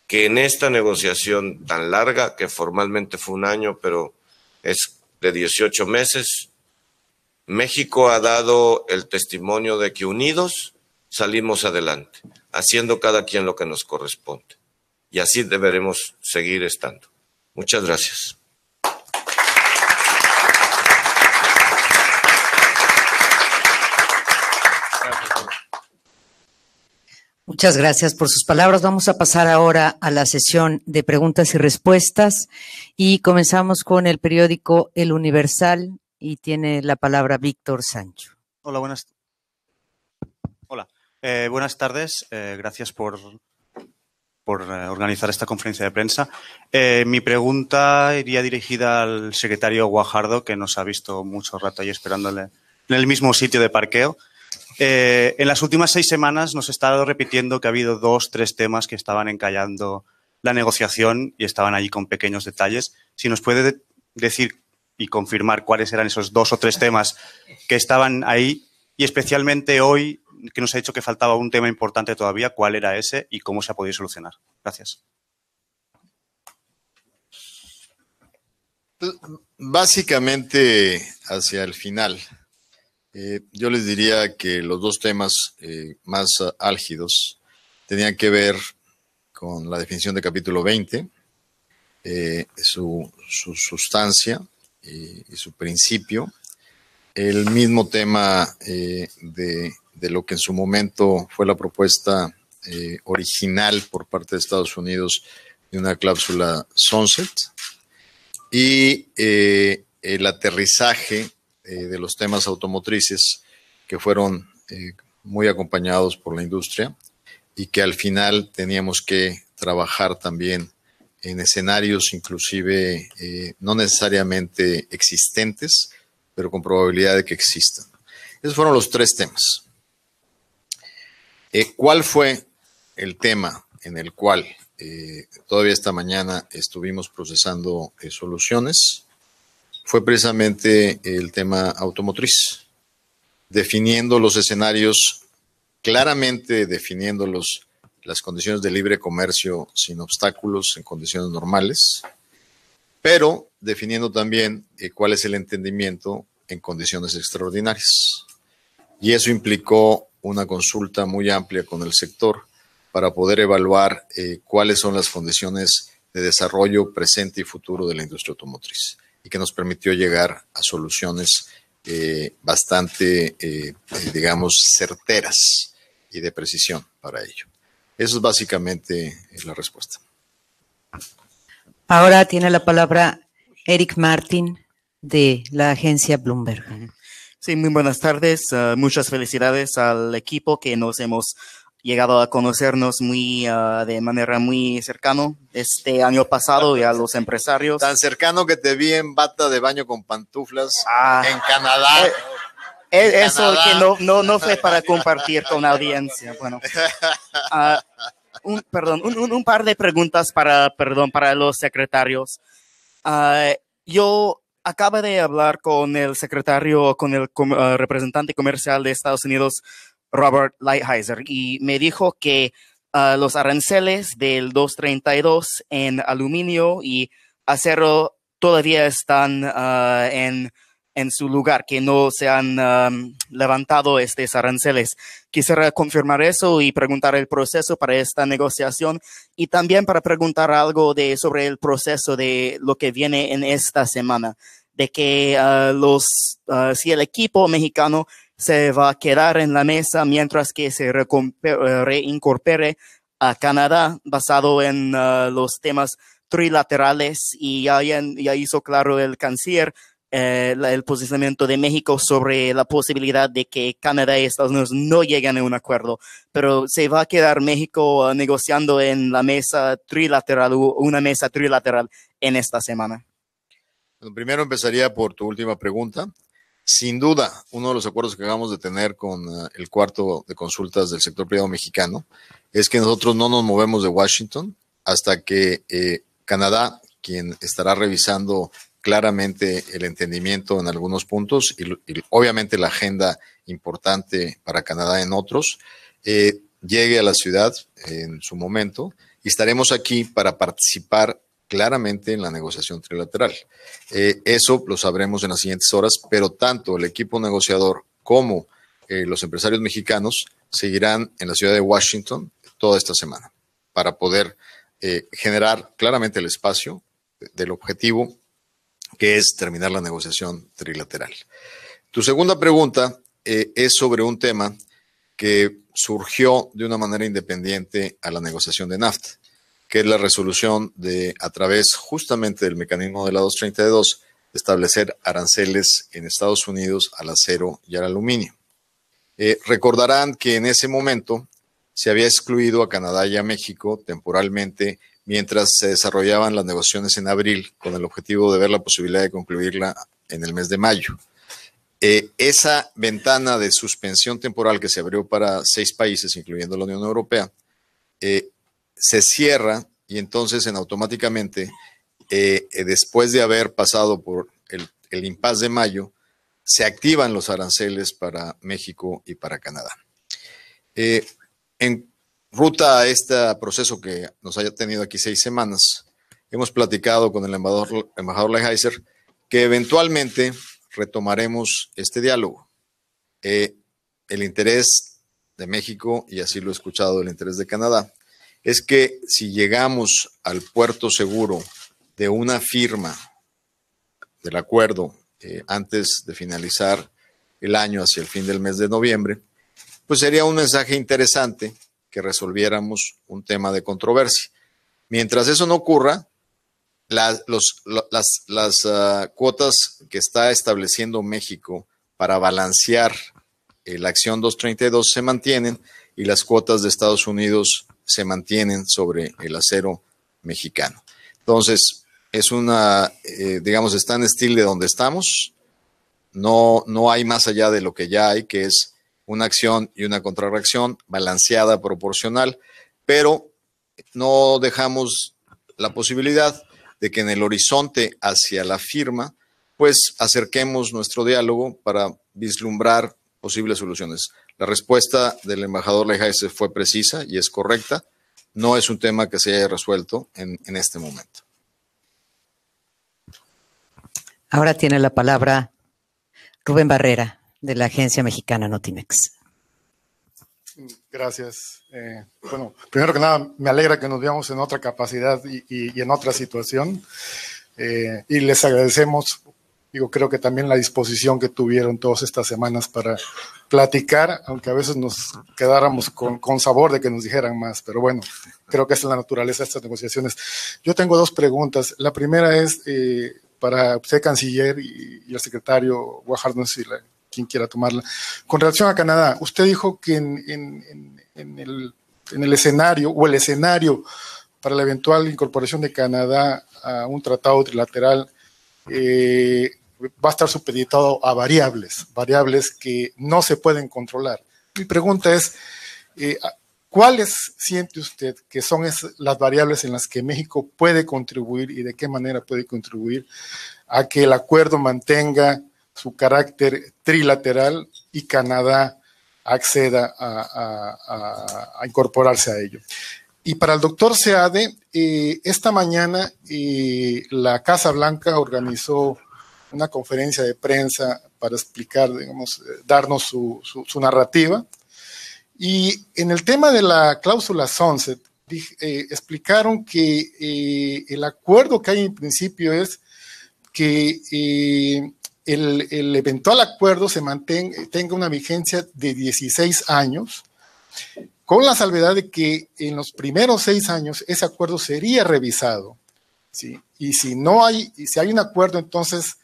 que en esta negociación tan larga, que formalmente fue un año, pero es de 18 meses, México ha dado el testimonio de que unidos salimos adelante, haciendo cada quien lo que nos corresponde. Y así deberemos seguir estando. Muchas gracias. Muchas gracias por sus palabras. Vamos a pasar ahora a la sesión de preguntas y respuestas y comenzamos con el periódico El Universal y tiene la palabra Víctor Sancho. Hola, buenas tardes. Gracias por organizar esta conferencia de prensa. Mi pregunta iría dirigida al secretario Guajardo, que nos ha visto mucho rato ahí esperándole en el mismo sitio de parqueo. En las últimas 6 semanas nos ha estado repitiendo que ha habido 2, 3 temas que estaban encallando la negociación y estaban allí con pequeños detalles. Si nos puede decir y confirmar cuáles eran esos 2 o 3 temas que estaban ahí y especialmente hoy, que nos ha dicho que faltaba un tema importante todavía, cuál era ese y cómo se ha podido solucionar. Gracias. Básicamente, hacia el final, yo les diría que los 2 temas más álgidos tenían que ver con la definición de capítulo 20, su sustancia y su principio, el mismo tema de lo que en su momento fue la propuesta original por parte de Estados Unidos de una cláusula sunset y el aterrizaje de los temas automotrices que fueron muy acompañados por la industria y que al final teníamos que trabajar también en escenarios inclusive no necesariamente existentes, pero con probabilidad de que existan. Esos fueron los 3 temas. ¿Cuál fue el tema en el cual todavía esta mañana estuvimos procesando soluciones? Fue precisamente el tema automotriz, definiendo los escenarios, claramente definiendo las condiciones de libre comercio sin obstáculos en condiciones normales, pero definiendo también cuál es el entendimiento en condiciones extraordinarias. Y eso implicó una consulta muy amplia con el sector para poder evaluar cuáles son las condiciones de desarrollo presente y futuro de la industria automotriz y que nos permitió llegar a soluciones bastante, digamos, certeras y de precisión para ello. Eso es básicamente la respuesta. Ahora tiene la palabra Eric Martin de la agencia Bloomberg. Sí, muy buenas tardes. Muchas felicidades al equipo que nos hemos llegado a conocernos de manera muy cercana este año pasado y a los empresarios. Tan cercano que te vi en bata de baño con pantuflas en Canadá. Eso Canadá. Que no fue para compartir con la audiencia. Bueno, un par de preguntas para los secretarios. Yo acabo de hablar con el secretario, con el representante comercial de Estados Unidos, Robert Lighthizer, y me dijo que los aranceles del 232 en aluminio y acero todavía están en en su lugar, que no se han levantado estos aranceles. Quisiera confirmar eso y preguntar el proceso para esta negociación y también para preguntar algo sobre el proceso de lo que viene en esta semana, de que si el equipo mexicano se va a quedar en la mesa mientras que se reincorpore a Canadá basado en los temas trilaterales, y ya hizo claro el canciller el posicionamiento de México sobre la posibilidad de que Canadá y Estados Unidos no lleguen a un acuerdo, pero se va a quedar México negociando en la mesa trilateral, una mesa trilateral en esta semana. Bueno, primero empezaría por tu última pregunta. Sin duda, uno de los acuerdos que acabamos de tener con el cuarto de consultas del sector privado mexicano es que nosotros no nos movemos de Washington hasta que Canadá, quien estará revisando claramente el entendimiento en algunos puntos y obviamente la agenda importante para Canadá en otros, llegue a la ciudad en su momento y estaremos aquí para participar claramente en la negociación trilateral. Eso lo sabremos en las siguientes horas, pero tanto el equipo negociador como los empresarios mexicanos seguirán en la ciudad de Washington toda esta semana para poder generar claramente el espacio del objetivo que es terminar la negociación trilateral. Tu segunda pregunta es sobre un tema que surgió de una manera independiente a la negociación de NAFTA, que es la resolución a través justamente del mecanismo de la 232, de establecer aranceles en Estados Unidos al acero y al aluminio. Recordarán que en ese momento se había excluido a Canadá y a México temporalmente mientras se desarrollaban las negociaciones en abril con el objetivo de ver la posibilidad de concluirla en el mes de mayo. Esa ventana de suspensión temporal que se abrió para 6 países, incluyendo la Unión Europea, se cierra y entonces automáticamente, después de haber pasado por el impasse de mayo, se activan los aranceles para México y para Canadá. En ruta a este proceso que nos haya tenido aquí 6 semanas, hemos platicado con el embajador Lighthizer que eventualmente retomaremos este diálogo. El interés de México, y así lo he escuchado, el interés de Canadá, es que si llegamos al puerto seguro de una firma del acuerdo antes de finalizar el año, hacia el fin del mes de noviembre, pues sería un mensaje interesante que resolviéramos un tema de controversia. Mientras eso no ocurra, las cuotas que está estableciendo México para balancear la acción 232 se mantienen y las cuotas de Estados Unidos se mantienen sobre el acero mexicano. Entonces, es digamos, está en estilo de donde estamos. No hay más allá de lo que ya hay, que es una acción y una contrarreacción balanceada, proporcional, pero no dejamos la posibilidad de que en el horizonte hacia la firma, pues acerquemos nuestro diálogo para vislumbrar posibles soluciones. La respuesta del embajador Lighthizer fue precisa y es correcta. No es un tema que se haya resuelto en este momento. Ahora tiene la palabra Rubén Barrera, de la agencia mexicana Notimex. Gracias. Bueno, primero que nada, me alegra que nos veamos en otra capacidad y en otra situación. Y les agradecemos, creo que también la disposición que tuvieron todas estas semanas para platicar, aunque a veces nos quedáramos con sabor de que nos dijeran más. Pero bueno, creo que esa es la naturaleza de estas negociaciones. Yo tengo 2 preguntas. La primera es para usted, canciller, y el secretario Guajardo, no sé si quien quiera tomarla. Con relación a Canadá, usted dijo que en el escenario, o el escenario para la eventual incorporación de Canadá a un tratado trilateral va a estar supeditado a variables que no se pueden controlar. Mi pregunta es, ¿cuáles siente usted que son las variables en las que México puede contribuir y de qué manera puede contribuir a que el acuerdo mantenga su carácter trilateral y Canadá acceda a incorporarse a ello? Y para el doctor Seade, esta mañana la Casa Blanca organizó una conferencia de prensa para explicar, digamos, darnos su narrativa. Y en el tema de la cláusula sunset, explicaron que el acuerdo que hay en principio es que el eventual acuerdo tenga una vigencia de 16 años, con la salvedad de que en los primeros 6 años ese acuerdo sería revisado, ¿sí? Y si hay un acuerdo, entonces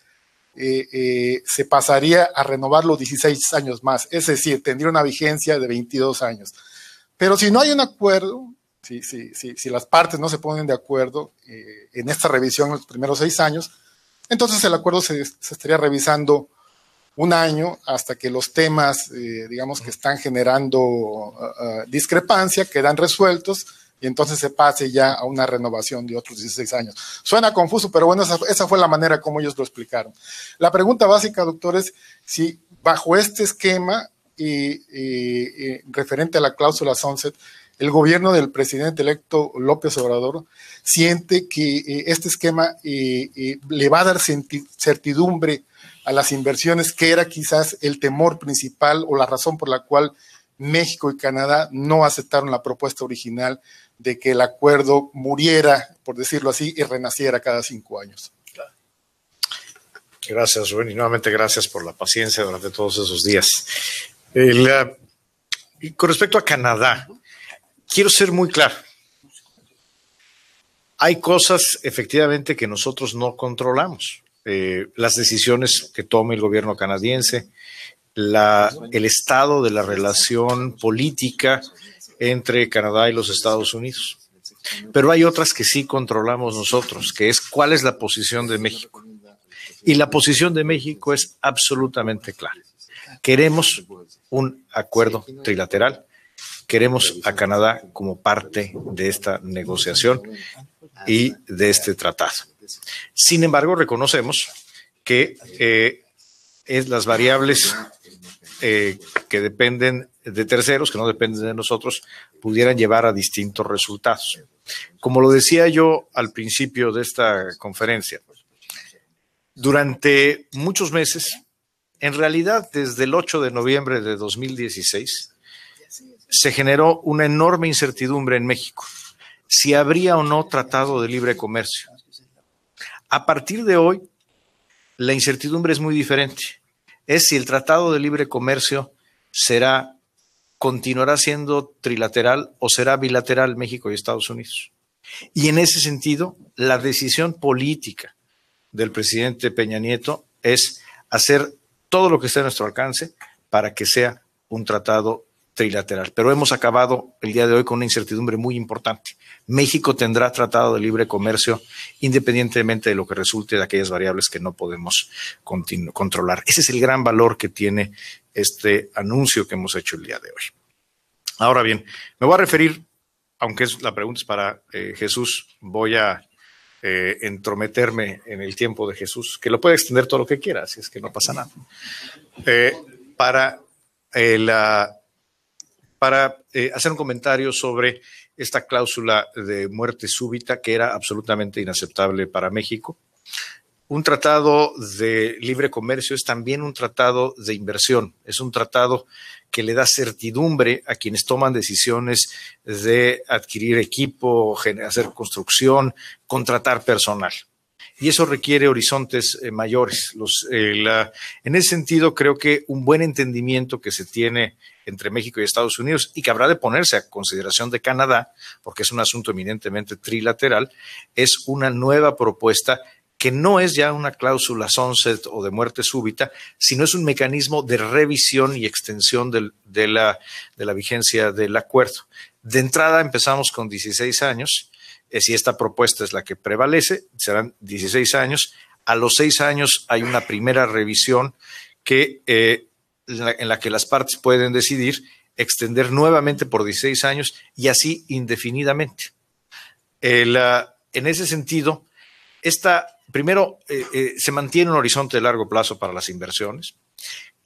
se pasaría a renovar los 16 años más, es decir, tendría una vigencia de 22 años. Pero si no hay un acuerdo, si las partes no se ponen de acuerdo en esta revisión en los primeros 6 años, entonces el acuerdo se estaría revisando un año hasta que los temas, digamos, que están generando discrepancia quedan resueltos y entonces se pase ya a una renovación de otros 16 años. Suena confuso, pero bueno, esa fue la manera como ellos lo explicaron. La pregunta básica, doctor, es si bajo este esquema referente a la cláusula sunset, el gobierno del presidente electo López Obrador siente que este esquema le va a dar certidumbre a las inversiones, que era quizás el temor principal o la razón por la cual México y Canadá no aceptaron la propuesta original de que el acuerdo muriera, por decirlo así, y renaciera cada 5 años. Gracias, Rubén, y nuevamente gracias por la paciencia durante todos esos días. Y con respecto a Canadá, quiero ser muy claro. Hay cosas efectivamente que nosotros no controlamos. Las decisiones que tome el gobierno canadiense, el estado de la relación política entre Canadá y los Estados Unidos. Pero hay otras que sí controlamos nosotros, que es cuál es la posición de México. Y la posición de México es absolutamente clara. Queremos un acuerdo trilateral, queremos a Canadá como parte de esta negociación y de este tratado. Sin embargo, reconocemos que las variables que dependen de terceros, que no dependen de nosotros, pudieran llevar a distintos resultados. Como lo decía yo al principio de esta conferencia, durante muchos meses, en realidad desde el 8 de noviembre de 2016, se generó una enorme incertidumbre en México, si habría o no tratado de libre comercio. A partir de hoy, la incertidumbre es muy diferente. Es si el tratado de libre comercio continuará siendo trilateral o será bilateral México y Estados Unidos. Y en ese sentido, la decisión política del presidente Peña Nieto es hacer todo lo que esté a nuestro alcance para que sea un tratado trilateral. Pero hemos acabado el día de hoy con una incertidumbre muy importante. México tendrá tratado de libre comercio independientemente de lo que resulte de aquellas variables que no podemos controlar. Ese es el gran valor que tiene este anuncio que hemos hecho el día de hoy. Ahora bien, me voy a referir, aunque la pregunta es para Jesús, voy a entrometerme en el tiempo de Jesús, que lo puede extender todo lo que quiera, así es que no pasa nada. Para hacer un comentario sobre esta cláusula de muerte súbita que era absolutamente inaceptable para México. Un tratado de libre comercio es también un tratado de inversión, es un tratado que le da certidumbre a quienes toman decisiones de adquirir equipo, hacer construcción, contratar personal. Y eso requiere horizontes mayores. En ese sentido, creo que un buen entendimiento que se tiene entre México y Estados Unidos y que habrá de ponerse a consideración de Canadá, porque es un asunto eminentemente trilateral, es una nueva propuesta que no es ya una cláusula sunset o de muerte súbita, sino es un mecanismo de revisión y extensión de la vigencia del acuerdo. De entrada empezamos con 16 años, si esta propuesta es la que prevalece, serán 16 años. A los 6 años hay una primera revisión en la que las partes pueden decidir extender nuevamente por 16 años y así indefinidamente. En ese sentido, primero, se mantiene un horizonte de largo plazo para las inversiones.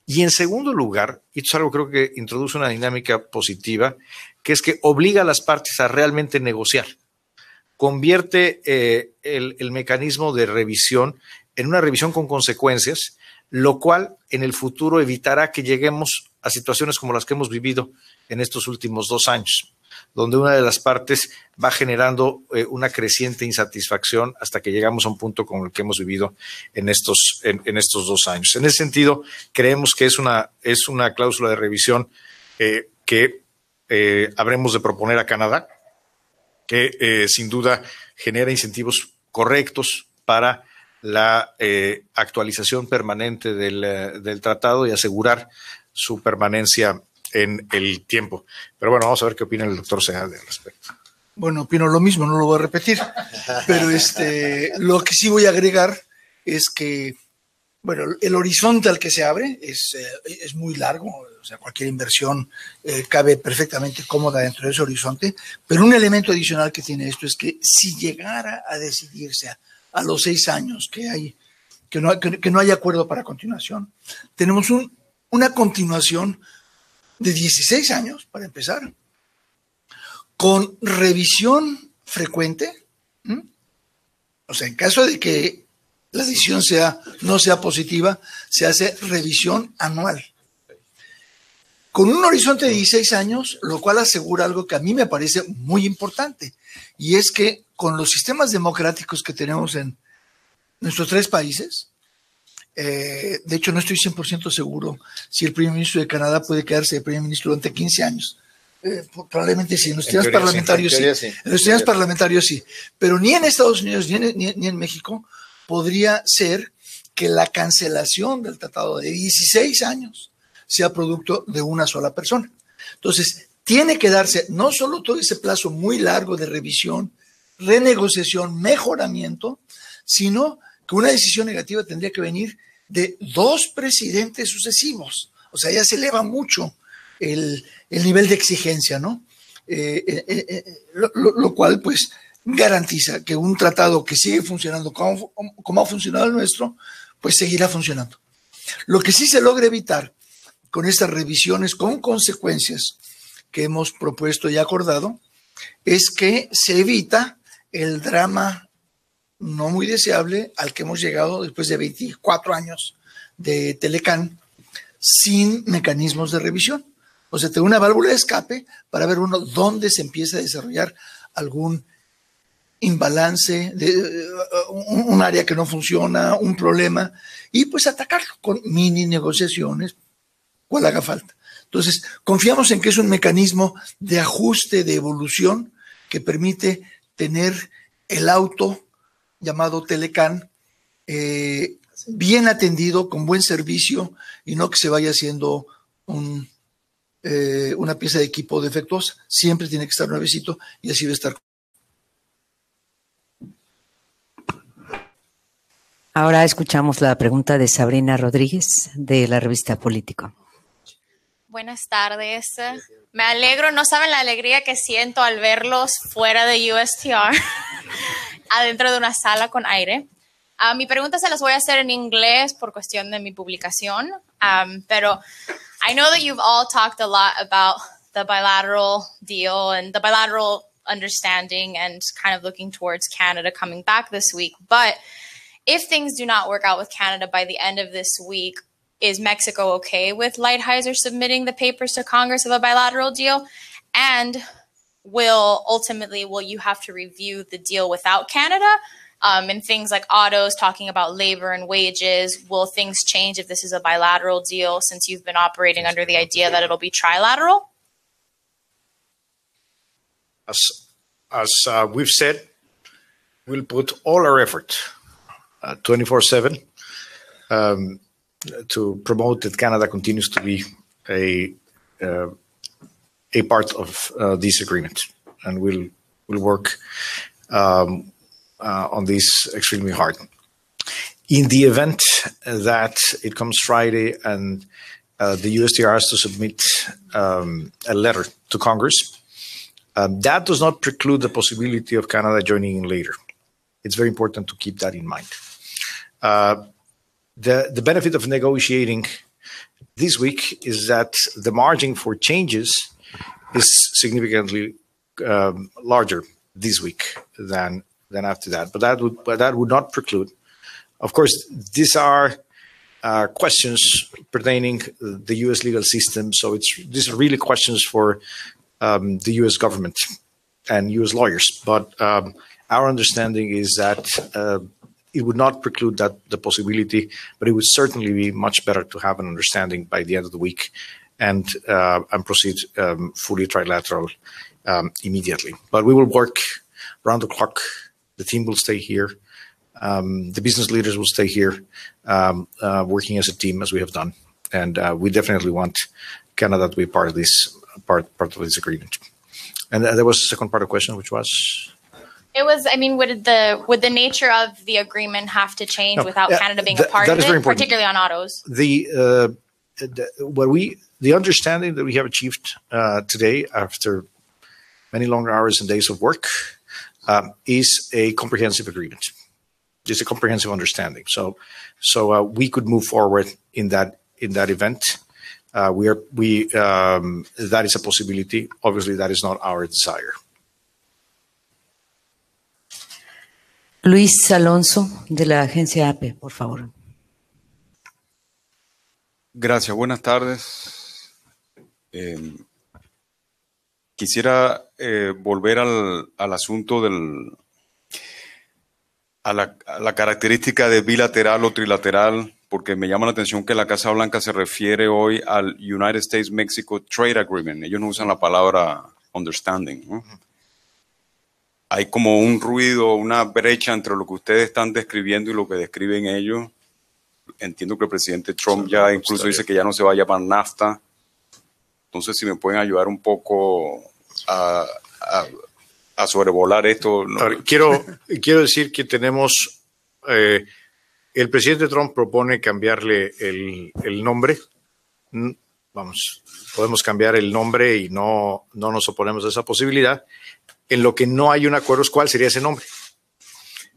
Y en segundo lugar, y esto es algo creo que introduce una dinámica positiva, que es que obliga a las partes a realmente negociar. Convierte el mecanismo de revisión en una revisión con consecuencias, lo cual en el futuro evitará que lleguemos a situaciones como las que hemos vivido en estos últimos 2 años, donde una de las partes va generando una creciente insatisfacción hasta que llegamos a un punto como el que hemos vivido en estos 2 años. En ese sentido, creemos que es una cláusula de revisión que habremos de proponer a Canadá, que sin duda genera incentivos correctos para la actualización permanente del tratado y asegurar su permanencia en el tiempo. Pero bueno, vamos a ver qué opina el doctor Seade al respecto. Bueno, opino lo mismo, no lo voy a repetir, pero lo que sí voy a agregar es que, bueno, el horizonte al que se abre es muy largo, o sea, cualquier inversión cabe perfectamente cómoda dentro de ese horizonte, pero un elemento adicional que tiene esto es que si llegara a decidirse a los 6 años que no hay acuerdo para continuación, tenemos una continuación de 16 años, para empezar, con revisión frecuente. O sea, en caso de que la decisión no sea positiva, se hace revisión anual. Con un horizonte de 16 años, lo cual asegura algo que a mí me parece muy importante, y es que con los sistemas democráticos que tenemos en nuestros 3 países, de hecho no estoy 100% seguro si el primer ministro de Canadá puede quedarse de primer ministro durante 15 años. Probablemente sí, en los sistemas parlamentarios sí. En los sistemas parlamentarios sí, pero ni en Estados Unidos ni en México podría ser que la cancelación del tratado de 16 años sea producto de una sola persona. Entonces, tiene que darse no solo todo ese plazo muy largo de revisión, renegociación, mejoramiento, sino que una decisión negativa tendría que venir de 2 presidentes sucesivos. O sea, ya se eleva mucho el nivel de exigencia, ¿no? Lo cual, pues, garantiza que un tratado que sigue funcionando como ha funcionado el nuestro, pues seguirá funcionando. Lo que sí se logra evitar con estas revisiones con consecuencias que hemos propuesto y acordado es que se evita el drama no muy deseable al que hemos llegado después de 24 años de Telecán sin mecanismos de revisión. O sea, tengo una válvula de escape para ver dónde se empieza a desarrollar algún imbalance, un área que no funciona, un problema, y pues atacarlo con mini negociaciones, cual haga falta. Entonces, confiamos en que es un mecanismo de ajuste, de evolución, que permite tener el auto llamado Telecán bien atendido, con buen servicio, y no que se vaya haciendo una pieza de equipo defectuosa. Siempre tiene que estar nuevecito y así debe estar. Ahora escuchamos la pregunta de Sabrina Rodríguez de la revista Político. Buenas tardes. Me alegro, no saben la alegría que siento al verlos fuera de USTR, adentro de una sala con aire. Mi pregunta se las voy a hacer en inglés por cuestión de mi publicación, pero I know that you've all talked a lot about the bilateral deal and the bilateral understanding and kind of looking towards Canada coming back this week, but if things do not work out with Canada by the end of this week, is Mexico okay with Lighthizer submitting the papers to Congress of a bilateral deal? And will you have to review the deal without Canada? And things like autos, talking about labor and wages, will things change if this is a bilateral deal since you've been operating under the idea that it'll be trilateral? As we've said, we'll put all our effort 24/7 to promote that Canada continues to be a part of this agreement, and we'll work on this extremely hard. In the event that it comes Friday and the USTR has to submit a letter to Congress, that does not preclude the possibility of Canada joining in later. It's very important to keep that in mind. The benefit of negotiating this week is that the margin for changes is significantly larger this week than after that. But that would not preclude Of course, these are questions pertaining the U.S. legal system. So these are really questions for the U.S. government and U.S. lawyers. But our understanding is that it would not preclude the possibility, but it would certainly be much better to have an understanding by the end of the week and proceed fully trilateral immediately. But we will work round the clock. The team will stay here. The business leaders will stay here, working as a team as we have done. And we definitely want Canada to be part of this agreement. And there was a second part of the question, which was? It was, I mean, would the nature of the agreement have to change without Canada being a part of it, particularly on autos? The understanding that we have achieved today, after many long hours and days of work, is a comprehensive agreement. It's a comprehensive understanding. So we could move forward in that event. That is a possibility. Obviously, that is not our desire. Luis Alonso, de la agencia AP, por favor. Gracias, buenas tardes. Quisiera volver al asunto a la característica de bilateral o trilateral, porque me llama la atención que la Casa Blanca se refiere hoy al United States-Mexico Trade Agreement. Ellos no usan la palabra understanding, ¿no? Hay como un ruido, una brecha entre lo que ustedes están describiendo y lo que describen ellos. Entiendo que el presidente Trump ya incluso dice que ya no se va a llamar NAFTA. Entonces, si me pueden ayudar un poco a sobrevolar esto. ¿No? Ver, quiero decir que tenemos... el presidente Trump propone cambiarle el nombre. Vamos, podemos cambiar el nombre y no nos oponemos a esa posibilidad. En lo que no hay un acuerdo es cuál sería ese nombre.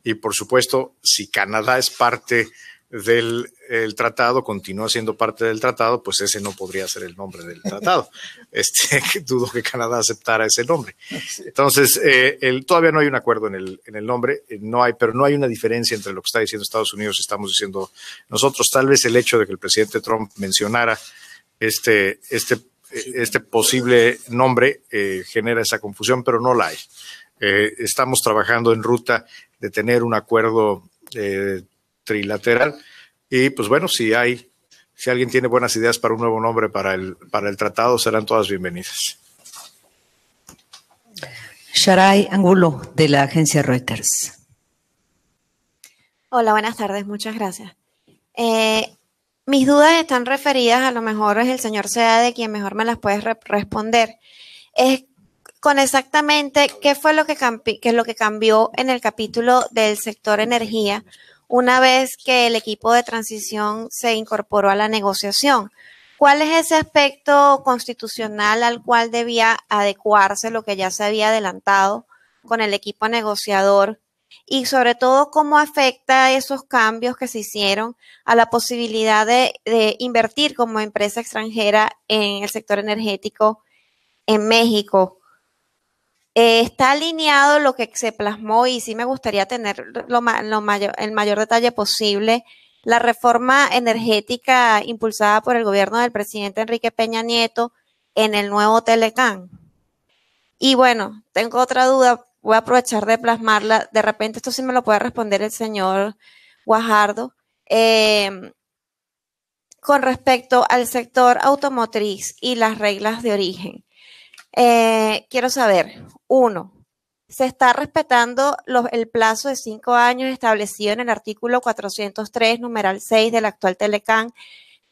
Y por supuesto, si Canadá es parte del tratado, continúa siendo parte del tratado, pues ese no podría ser el nombre del tratado. Dudo que Canadá aceptara ese nombre. Entonces, todavía no hay un acuerdo en el nombre, pero no hay una diferencia entre lo que está diciendo Estados Unidos y estamos diciendo nosotros. Tal vez el hecho de que el presidente Trump mencionara este posible nombre genera esa confusión, pero no la hay. Estamos trabajando en ruta de tener un acuerdo trilateral y pues bueno, si alguien tiene buenas ideas para un nuevo nombre para el tratado, serán todas bienvenidas. Sharai Angulo, de la agencia Reuters. Hola, buenas tardes, muchas gracias. Mis dudas están referidas, a lo mejor es el señor Seade quien mejor me las puede responder. Es con exactamente qué es lo que cambió en el capítulo del sector energía una vez que el equipo de transición se incorporó a la negociación. ¿Cuál es ese aspecto constitucional al cual debía adecuarse lo que ya se había adelantado con el equipo negociador? Y sobre todo, ¿cómo afecta esos cambios que se hicieron a la posibilidad de invertir como empresa extranjera en el sector energético en México? Está alineado lo que se plasmó, y sí me gustaría tener el mayor detalle posible, la reforma energética impulsada por el gobierno del presidente Enrique Peña Nieto en el nuevo Telecán. Y bueno, tengo otra duda, voy a aprovechar de plasmarla, de repente esto sí me lo puede responder el señor Guajardo, con respecto al sector automotriz y las reglas de origen. Quiero saber, 1, ¿se está respetando el plazo de 5 años establecido en el artículo 403, numeral 6 del actual Telecán,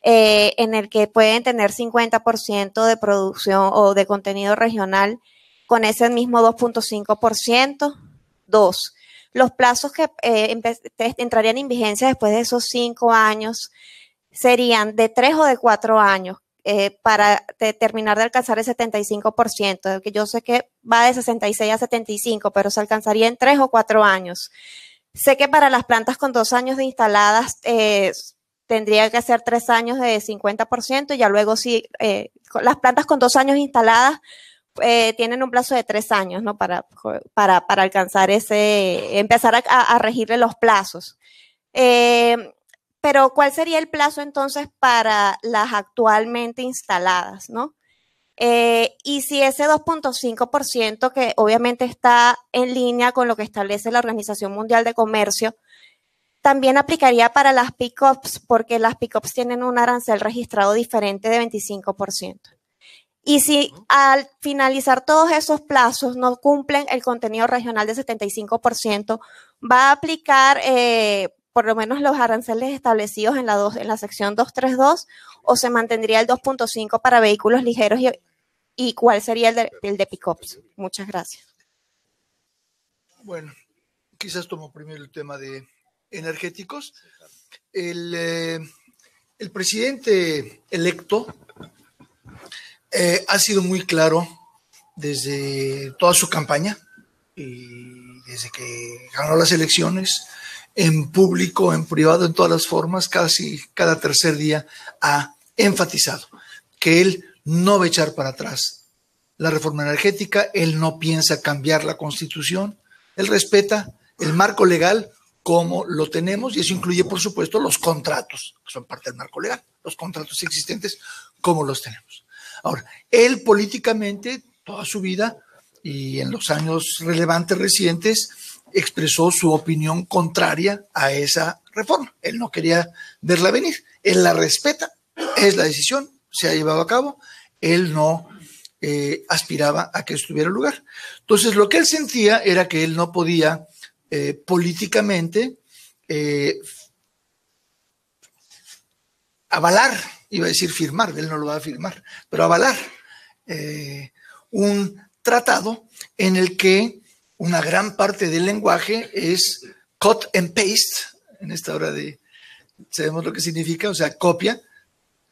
en el que pueden tener 50% de producción o de contenido regional con ese mismo 2.5%? 2, los plazos que entrarían en vigencia después de esos 5 años serían de 3 o de 4 años. Para terminar de alcanzar el 75%, que yo sé que va de 66 a 75, pero se alcanzaría en 3 o 4 años. Sé que para las plantas con 2 años de instaladas tendría que ser 3 años de 50%, y ya luego sí, las plantas con 2 años instaladas tienen un plazo de 3 años, ¿no? Para alcanzar empezar a regirle los plazos. Pero ¿cuál sería el plazo entonces para las actualmente instaladas, ¿no? Y si ese 2.5%, que obviamente está en línea con lo que establece la Organización Mundial de Comercio, también aplicaría para las pick-ups, porque las pick-ups tienen un arancel registrado diferente de 25%. Y si al finalizar todos esos plazos no cumplen el contenido regional de 75%, va a aplicar por lo menos los aranceles establecidos en la sección 232, o se mantendría el 2.5 para vehículos ligeros y cuál sería el de pick-ups. Muchas gracias. Bueno, quizás tomo primero el tema de energéticos. El presidente electo ha sido muy claro desde toda su campaña y desde que ganó las elecciones, en público, en privado, en todas las formas, casi cada tercer día ha enfatizado que él no va a echar para atrás la reforma energética, él no piensa cambiar la Constitución, él respeta el marco legal como lo tenemos, y eso incluye, por supuesto, los contratos, que son parte del marco legal, los contratos existentes como los tenemos. Ahora, él políticamente, toda su vida y en los años relevantes recientes, expresó su opinión contraria a esa reforma. Él no quería verla venir. Él la respeta, es la decisión, se ha llevado a cabo. Él no aspiraba a que estuviera en lugar. Entonces, lo que él sentía era que él no podía políticamente avalar, iba a decir firmar, él no lo va a firmar, pero avalar un tratado en el que una gran parte del lenguaje es cut and paste, en esta hora sabemos lo que significa, o sea, copia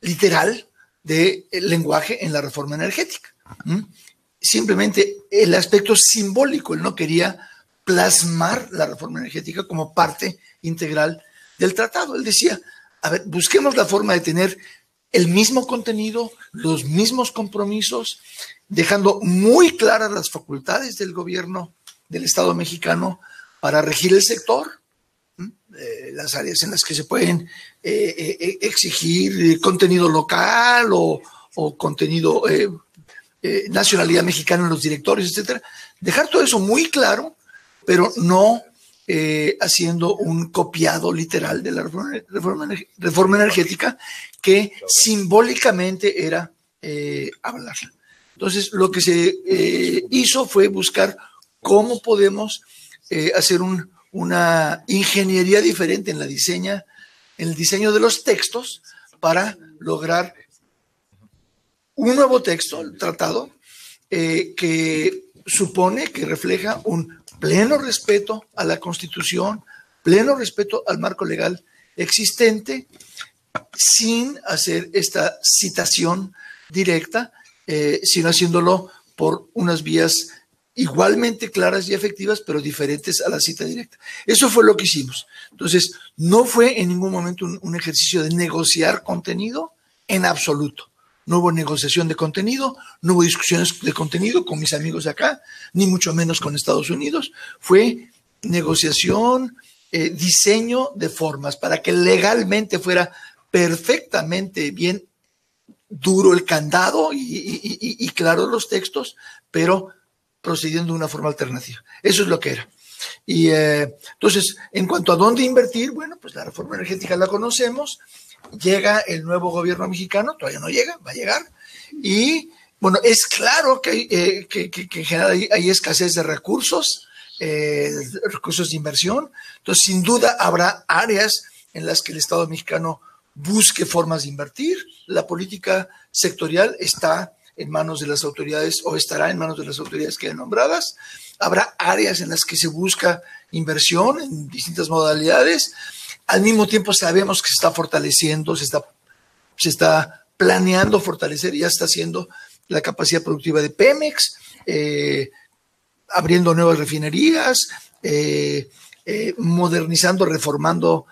literal del lenguaje en la reforma energética. Simplemente el aspecto simbólico, él no quería plasmar la reforma energética como parte integral del tratado. Él decía, a ver, busquemos la forma de tener el mismo contenido, los mismos compromisos, dejando muy claras las facultades del gobierno del Estado mexicano para regir el sector, las áreas en las que se pueden exigir contenido local o contenido nacionalidad mexicana en los directorios, etcétera. Dejar todo eso muy claro, pero no haciendo un copiado literal de la reforma energética que simbólicamente era hablarla. Entonces, lo que se hizo fue buscar cómo podemos hacer una ingeniería diferente en el diseño de los textos para lograr un nuevo texto, el tratado, que supone, que refleja un pleno respeto a la Constitución, pleno respeto al marco legal existente, sin hacer esta citación directa, sino haciéndolo por unas vías igualmente claras y efectivas, pero diferentes a la cita directa. Eso fue lo que hicimos. Entonces, no fue en ningún momento un ejercicio de negociar contenido en absoluto. No hubo negociación de contenido, no hubo discusiones de contenido con mis amigos acá, ni mucho menos con Estados Unidos. Fue negociación, diseño de formas para que legalmente fuera perfectamente bien duro el candado y claro los textos, pero procediendo de una forma alternativa. Eso es lo que era. Y entonces, en cuanto a dónde invertir, bueno, pues la reforma energética la conocemos. Llega el nuevo gobierno mexicano, todavía no llega, va a llegar. Y bueno, es claro que en general hay escasez de recursos de inversión. Entonces, sin duda, habrá áreas en las que el Estado mexicano busque formas de invertir. La política sectorial está en manos de las autoridades o estará en manos de las autoridades que hayan nombradas. Habrá áreas en las que se busca inversión en distintas modalidades. Al mismo tiempo sabemos que se está fortaleciendo, se está planeando fortalecer, ya está haciendo la capacidad productiva de Pemex, abriendo nuevas refinerías, modernizando, reformando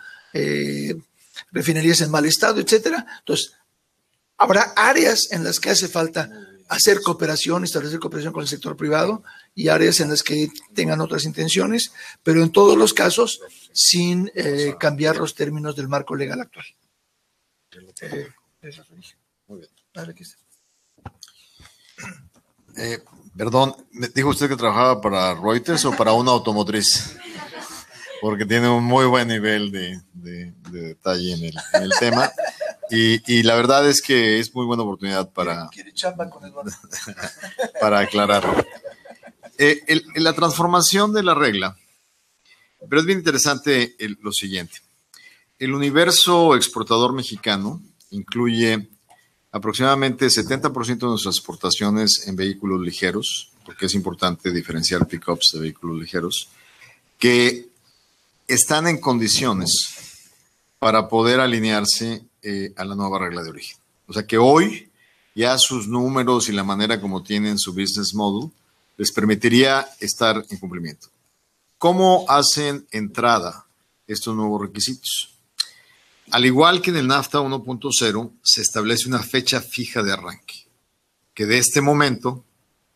refinerías en mal estado, etcétera. Entonces, habrá áreas en las que hace falta hacer cooperación, establecer cooperación con el sector privado y áreas en las que tengan otras intenciones, pero en todos los casos sin cambiar los términos del marco legal actual. Muy bien. Dale, aquí está. Perdón, ¿dijo usted que trabajaba para Reuters o para una automotriz? Porque tiene un muy buen nivel de detalle en el tema. Y la verdad es que es muy buena oportunidad para aclarar. La transformación de la regla, pero es bien interesante lo siguiente. El universo exportador mexicano incluye aproximadamente 70% de nuestras exportaciones en vehículos ligeros, porque es importante diferenciar pickups de vehículos ligeros, que están en condiciones para poder alinearse a la nueva regla de origen. O sea que hoy ya sus números y la manera como tienen su business model les permitiría estar en cumplimiento. ¿Cómo hacen entrada estos nuevos requisitos? Al igual que en el NAFTA 1.0, se establece una fecha fija de arranque, que de este momento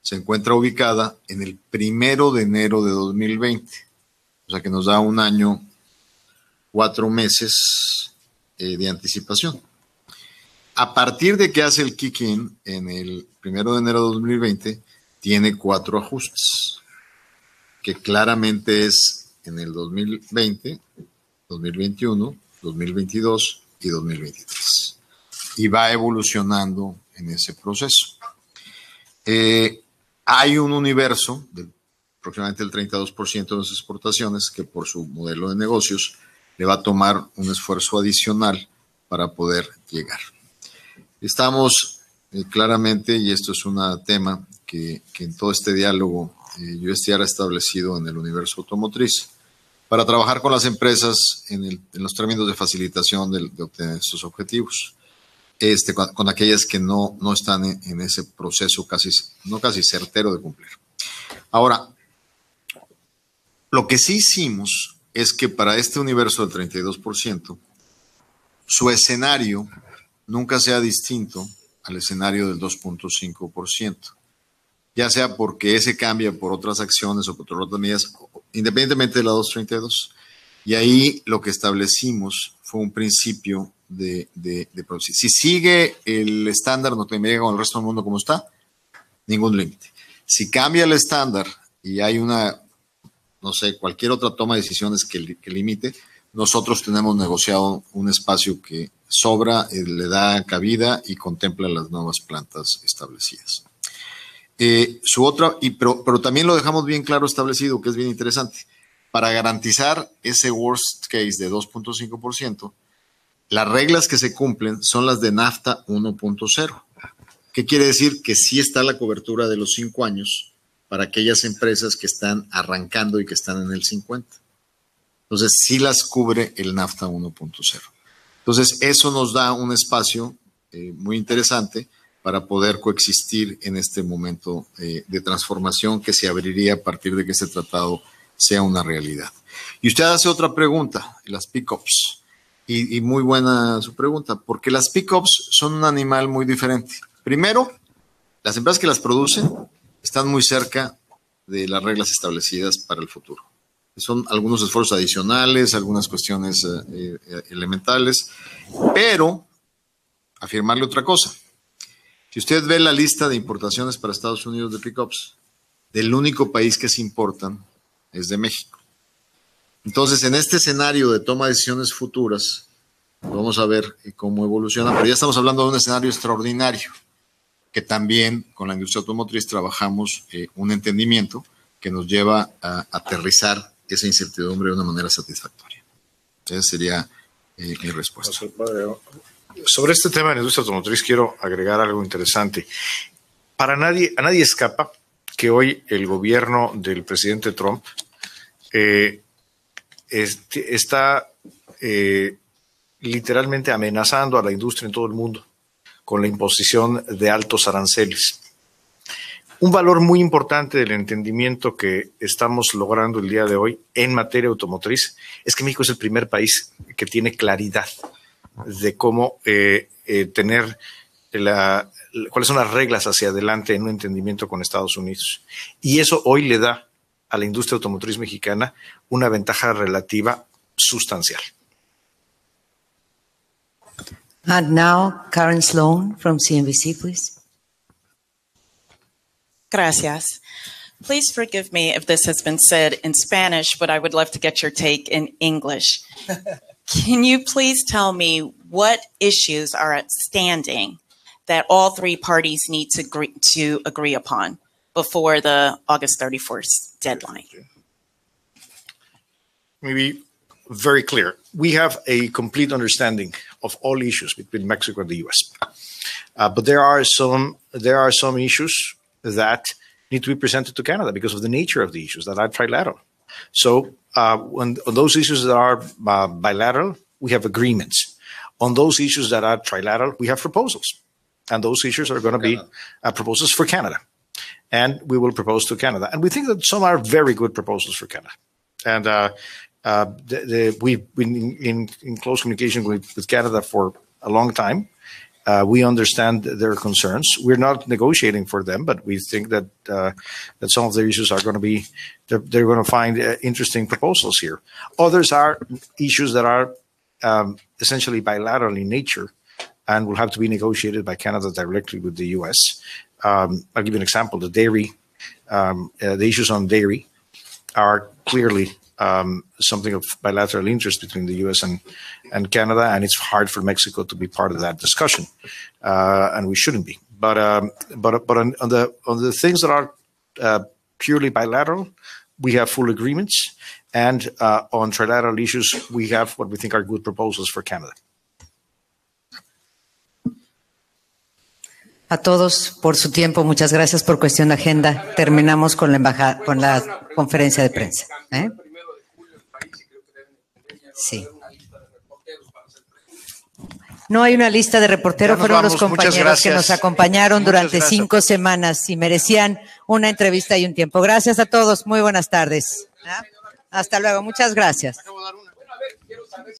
se encuentra ubicada en el 1 de enero de 2020. O sea que nos da un año, 4 meses de anticipación. A partir de que hace el kick-in en el 1 de enero de 2020, tiene 4 ajustes, que claramente es en el 2020, 2021, 2022 y 2023. Y va evolucionando en ese proceso. Hay un universo de aproximadamente el 32% de nuestras exportaciones que por su modelo de negocios le va a tomar un esfuerzo adicional para poder llegar. Estamos claramente, y esto es un tema que en todo este diálogo USTR ha establecido en el universo automotriz, para trabajar con las empresas en los términos de facilitación de obtener estos objetivos, con aquellas que no están en ese proceso casi certero de cumplir. Ahora, lo que sí hicimos es que para este universo del 32%, su escenario nunca sea distinto al escenario del 2.5%, ya sea porque ese cambia por otras acciones o por otras medidas, independientemente de la 232. Y ahí lo que establecimos fue un principio de producción. Si sigue el estándar norteamericano con el resto del mundo como está, ningún límite. Si cambia el estándar y hay cualquier otra toma de decisiones que limite, nosotros tenemos negociado un espacio que sobra, le da cabida y contempla las nuevas plantas establecidas. Pero también lo dejamos bien claro establecido, que es bien interesante. Para garantizar ese worst case de 2.5%, las reglas que se cumplen son las de NAFTA 1.0. ¿Qué quiere decir? Que sí está la cobertura de los 5 años para aquellas empresas que están arrancando y que están en el 50. Entonces, sí las cubre el NAFTA 1.0. Entonces, eso nos da un espacio muy interesante para poder coexistir en este momento de transformación que se abriría a partir de que este tratado sea una realidad. Y usted hace otra pregunta, las pickups. Y muy buena su pregunta, porque las pickups son un animal muy diferente. Primero, las empresas que las producen están muy cerca de las reglas establecidas para el futuro. Son algunos esfuerzos adicionales, algunas cuestiones elementales, pero afirmarle otra cosa. Si usted ve la lista de importaciones para Estados Unidos de pickups, del único país que se importan es de México. Entonces, en este escenario de toma de decisiones futuras, vamos a ver cómo evoluciona, pero ya estamos hablando de un escenario extraordinario, que también con la industria automotriz trabajamos un entendimiento que nos lleva a aterrizar esa incertidumbre de una manera satisfactoria. Esa sería mi respuesta. Sobre este tema de la industria automotriz quiero agregar algo interesante. A nadie escapa que hoy el gobierno del presidente Trump está literalmente amenazando a la industria en todo el mundo con la imposición de altos aranceles. Un valor muy importante del entendimiento que estamos logrando el día de hoy en materia automotriz es que México es el primer país que tiene claridad de cómo tener cuáles son las reglas hacia adelante en un entendimiento con Estados Unidos. Y eso hoy le da a la industria automotriz mexicana una ventaja relativa sustancial. And now, Karen Sloan from CNBC, please. Gracias. Please forgive me if this has been said in Spanish, but I would love to get your take in English. Can you please tell me what issues are outstanding that all three parties need to agree upon before the August 31st deadline? Maybe very clear. We have a complete understanding of all issues between Mexico and the U.S. But there are some issues that need to be presented to Canada because of the nature of the issues that are trilateral. So on those issues that are bilateral, we have agreements. On those issues that are trilateral, we have proposals. And those issues are going to be proposals for Canada. And we will propose to Canada. And we think that some are very good proposals for Canada. And we've been in close communication with Canada for a long time. We understand their concerns. We're not negotiating for them, but we think that some of their issues are going to be, they're going to find interesting proposals here. Others are issues that are essentially bilateral in nature and will have to be negotiated by Canada directly with the U.S. I'll give you an example. The dairy, the issues on dairy are clearly something of bilateral interest between the U.S. and Canada, and it's hard for Mexico to be part of that discussion, and we shouldn't be. But on the things that are purely bilateral, we have full agreements, and on trilateral issues, we have what we think are good proposals for Canada. A todos por su tiempo, muchas gracias por cuestión de agenda. Terminamos con la conferencia de prensa. Sí. No hay una lista de reporteros, fueron los compañeros que nos acompañaron durante 5 semanas y merecían una entrevista y un tiempo. Gracias a todos, muy buenas tardes. Hasta luego, muchas gracias.